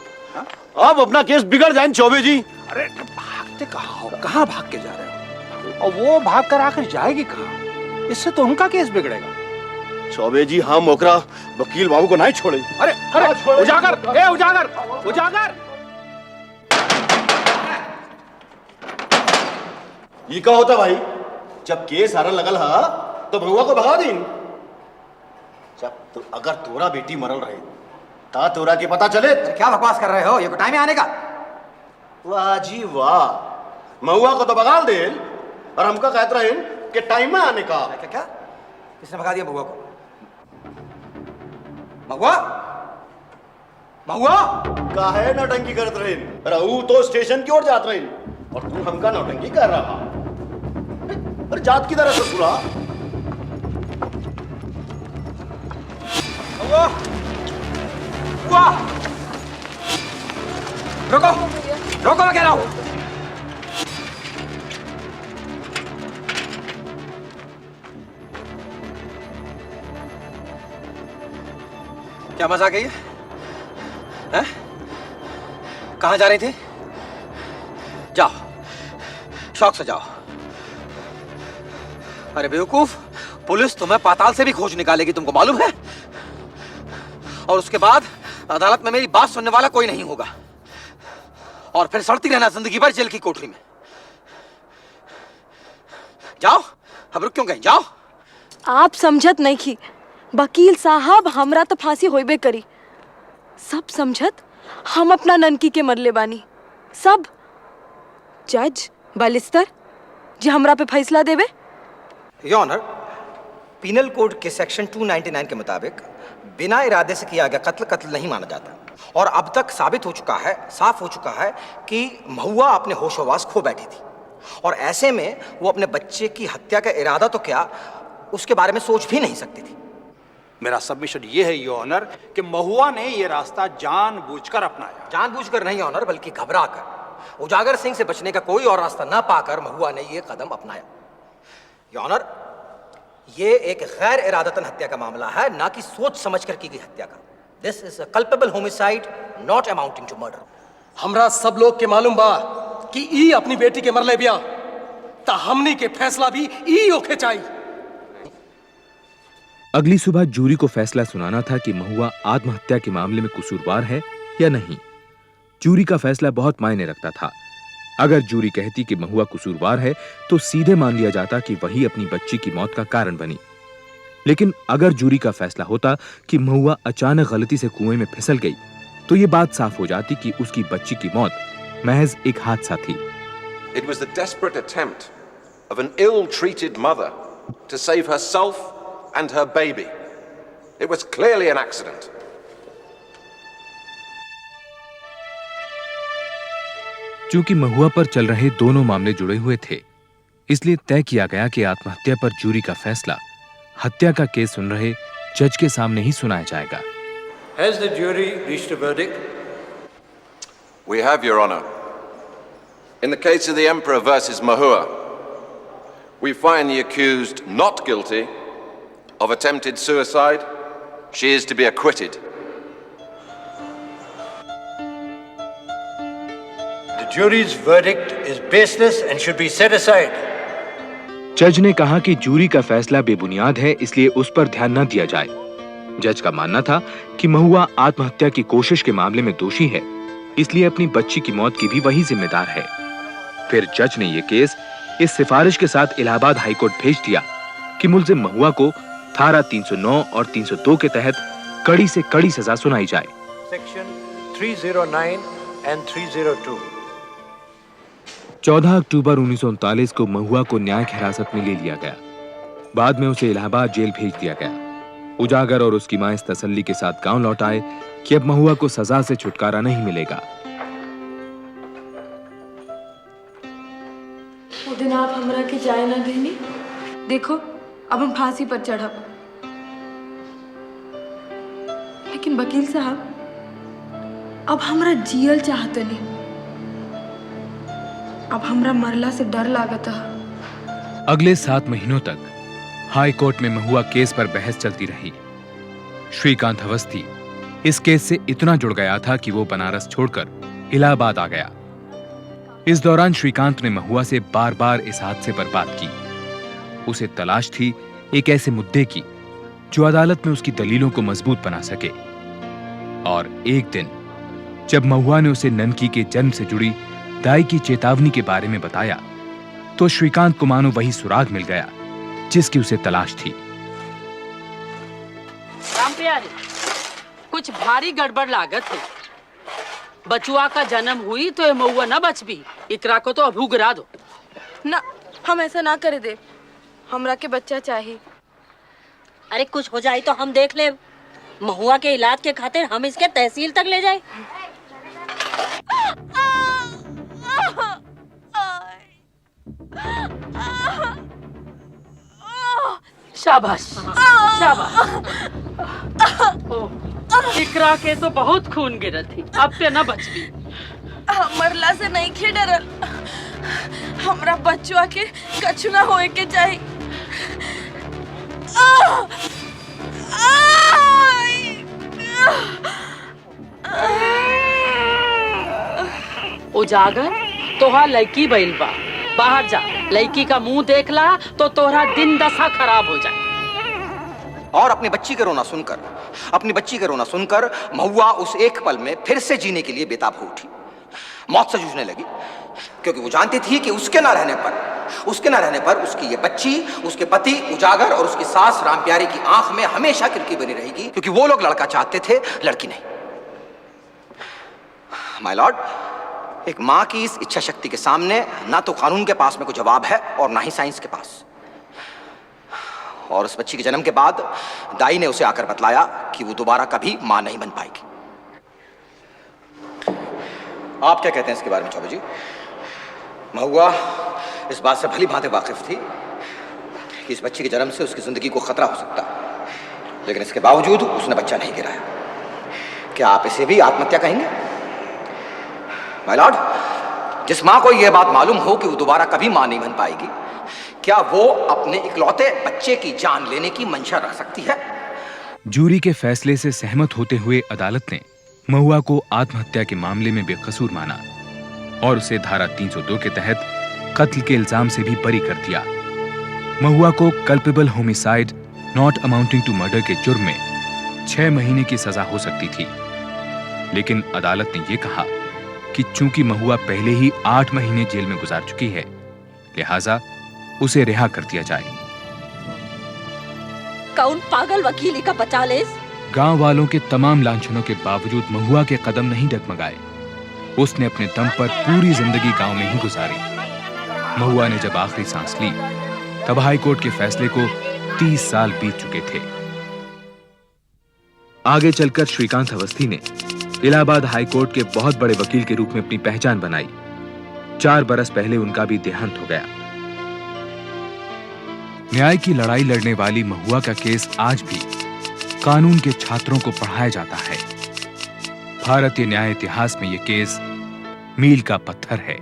O: अब अपना केस बिगड़ जाए चौबे जी।
F: अरे भागते कहाँ हो, कहाँ भाग के जा रहे हो? और वो भाग कर आखिर जाएगी कहाँ? इससे तो उनका केस बिगड़ेगा।
O: चौबे जी, हाँ मोकरा वकील बाबू को नहीं छोड़े।
F: अरे अरे उजागर, ए उजागर, उजागर!
O: ये क्या होता भाई? जब केस हारा लगल हा तो भगवा को भगा दी। जब तो अगर तोरा बेटी मरल रहे ता तोरा के पता चले।
D: क्या बकवास कर रहे हो? ये को टाइम है आने का?
O: वाह जी वाह, महुआ को तो भगा दे और हमका कहते रहे कि टाइम है आने का।
D: क्या क्या? किसने भगा दिया महुआ को? महुआ? महुआ?
O: काहे नौटंकी करते रहे? रहू तो स्टेशन की ओर जात रहे और तू हमका नौटंकी कर रहा। अरे जात की तरह से सुना।
D: रुको रुको, मैं कह रहा हूं। क्या मजाक है ये? हैं? कहां जा रही थी? जाओ, शौक से जाओ। अरे बेवकूफ, पुलिस तुम्हें पाताल से भी खोज निकालेगी, तुमको मालूम है? और उसके बाद अदालत में मेरी बात सुनने वाला कोई नहीं होगा, और फिर सड़ती रहना जिंदगी भर जेल की कोठरी में। जाओ, अब रुक क्यों गए? जाओ।
P: आप समझत नहीं की वकील साहब, हमरा तो फांसी होइबे करी। सब समझत हम अपना ननकी के मरले बानी। सब जज बालिस्तर जी हमरा पे फैसला देवे।
D: योर ऑनर, पीनल कोड के सेक्शन 299 के मुताबिक बिना इरादे से किया गया कत्ल नहीं माना जाता। और अब तक साबित हो चुका है, साफ हो चुका है कि महुआ अपने होशोवास खो बैठी थी और ऐसे में वो अपने बच्चे की हत्या का इरादा तो क्या, उसके बारे में सोच भी नहीं सकती थी।
F: मेरा सबमिशन ये है योर ऑनर कि महुआ ने ये रास्ता जानबूझकर अपनाया।
D: जानबूझकर नहीं ऑनर, बल्कि घबराकर। उजागर सिंह से बचने का कोई और रास्ता ना पाकर महुआ ने ये कदम अपनाया। योर ऑनर, ये एक गैर इरादतन हत्या का मामला है, ना कि सोच समझकर की गई हत्या का। This is a culpable homicide not amounting to murder.
T: हमरा सब लोग के मालूम बा कि ई अपनी बेटी के मरले बिया, ता हमनी के फैसला भी ई ओखे चाहिए।
A: अगली सुबह जूरी को फैसला सुनाना था कि महुआ आत्महत्या के मामले में कसूरवार है या नहीं। जूरी का फैसला बहुत मायने रखता था। अगर जूरी कहती कि महुआ कसूरवार है तो सीधे मान लिया जाता कि वही अपनी बच्ची की मौत का कारण बनी। लेकिन अगर जूरी का फैसला होता कि महुआ अचानक गलती से कुएं में फिसल गई तो ये बात साफ हो जाती कि उसकी बच्ची की मौत महज एक हादसा थी।
B: It was the desperate attempt of an ill-treated mother to save herself and her baby. It was clearly an accident.
A: चूंकि महुआ पर चल रहे दोनों मामले जुड़े हुए थे, इसलिए तय किया गया कि आत्महत्या पर जूरी का फैसला हत्या का केस सुन रहे जज के सामने ही सुनाया जाएगा।
R: Has the jury reached a verdict?
B: We have, Your Honor. In the case of the Emperor versus Mahua, we find the accused not guilty of attempted suicide. She is to be acquitted.
R: The jury's verdict is baseless and should be set aside.
A: जज ने कहा कि jury का फैसला बेबुनियाद है, इसलिए उस पर ध्यान न दिया जाए। जज का मानना था कि महुआ आत्महत्या की कोशिश के मामले में दोषी है, इसलिए अपनी बच्ची की मौत की भी वही जिम्मेदार है। फिर जज ने यह केस इस सिफारिश के साथ इलाहाबाद हाईकोर्ट भेज दिया कि मुल्जिम महुआ को धारा 309 और 302 के तहत कड़ी से कड़ी सजा सुनाई जाए।
R: Section 309 and 302.
A: 14 अक्टूबर 1939 को महुआ को न्यायिक हिरासत में ले लिया गया। बाद में उसे इलाहाबाद जेल भेज दिया गया। उजागर और उसकी मां इस तसल्ली के साथ गांव लौट आए कि अब महुआ को सजा से छुटकारा नहीं मिलेगा।
P: वो दिन आप हमरा के जाए ना देनी, देखो अब हम फांसी पर चढ़ब। लेकिन वकील साहब, अब हमरा जियल चाहते नहीं, अब हमरा मरला से डर लागत है।
A: अगले 7 महीनों तक हाई कोर्ट में महुआ केस पर बहस चलती रही। श्रीकांत अवस्थी इस केस से इतना जुड़ गया था कि वो बनारस छोड़कर इलाहाबाद आ गया। इस दौरान श्रीकांत ने महुआ से बार-बार इस हादसे पर बात की। उसे तलाश थी एक ऐसे मुद्दे की जो अदालत में उसकी दलीलों को मजबूत बना सके। और एक दिन जब महुआ ने उसे ननकी के जन्म से जुड़ी दाई की चेतावनी के बारे में बताया तो श्रीकांत को मानो वही सुराग मिल गया जिसकी उसे तलाश थी।
H: राम प्यारे, कुछ भारी गड़बड़ लागत है। बचुआ का जन्म हुई तो ये महुआ न बच भी, इकरा को तो अभू गिरा दो।
P: ना, हम ऐसा ना करे दे, हमरा के बच्चा चाहिए।
X: अरे कुछ हो जाए तो हम देख ले। महुआ के इलाज के खातिर हम इसके तहसील तक ले जाए।
H: शाबाश शाबाश। इकरा के तो बहुत खून गिरत थी, अब ते न बच भी।
P: मरला से नहीं खे डरल, हमरा बच्चवा के कछु ना होए के चाहिए।
H: उजागर, तोहा लड़की बैल बा, बाहर जा, लड़की का मुंह देख ला तो तोहरा दिन दशा खराब हो जाए।
D: और अपनी बच्ची का रोना सुनकर महुआ उस एक पल में फिर से जीने के लिए बेताब हो उठी। मौत से जूझने लगी, क्योंकि वो जानती थी कि उसके ना रहने पर उसकी ये बच्ची, उसके पति उजागर और उसकी सास रामप्यारी की आंख में हमेशा किरकी बनी रहेगी, क्योंकि वो लोग लड़का चाहते थे, लड़की नहीं। माय लॉर्ड, एक मां की इस इच्छा शक्ति के सामने ना तो कानून के पास में कोई जवाब है और ना ही साइंस के पास। और उस बच्ची के जन्म के बाद दाई ने उसे आकर बतलाया कि वो दोबारा कभी मां नहीं बन पाएगी। आप क्या कहते हैं इसके बारे में चौबे जी? महुआ इस बात से भली भांति वाकिफ थी कि इस बच्चे के जन्म से उसकी जिंदगी को खतरा हो सकता, लेकिन इसके बावजूद उसने बच्चा नहीं गिराया। क्या आप इसे भी आत्महत्या कहेंगे? माय लॉर्ड, जिस मां को यह बात मालूम हो कि वो दोबारा कभी मां नहीं बन पाएगी, क्या वो अपने इकलौते बच्चे की जान लेने की मंशा रख सकती है?
A: जूरी के फैसले से सहमत होते हुए अदालत ने महुआ को आत्महत्या के मामले में बेकसूर माना और उसे धारा 302 के तहत कत्ल के इल्जाम से भी बरी कर दिया। महुआ को culpable homicide not amounting to murder के जुर्म में 6 महीने की सजा हो सकती थी, लेकिन अदालत ने यह कहा कि चूंकि महुआ पहले ही 8 महीने जेल में गुजार चुकी है, लिहाजा उसे रिहा कर दिया जाए।
X: कौन पागल वकीली का बचा ले?
A: गांव वालों के तमाम लांछनों के बावजूद महुआ के कदम नहीं डगमगाए। उसने अपने दम पर पूरी जिंदगी गांव में ही गुजारी। महुआ ने जब आखिरी सांस ली, तब हाई कोर्ट के फैसले को 30 साल बीत चुके थे। आगे चलकर श्रीकांत अवस्थी ने इलाहाबाद हाई कोर्ट के बहुत बड़े वकील के रूप में अपनी पहचान बनाई। 4 बरस पहले उनका भी देहांत हो गया। न्याय की लड़ाई लड़ने वाली महुआ का केस आज भी कानून के छात्रों को पढ़ाया जाता है। भारतीय न्याय इतिहास में यह केस मील का पत्थर है।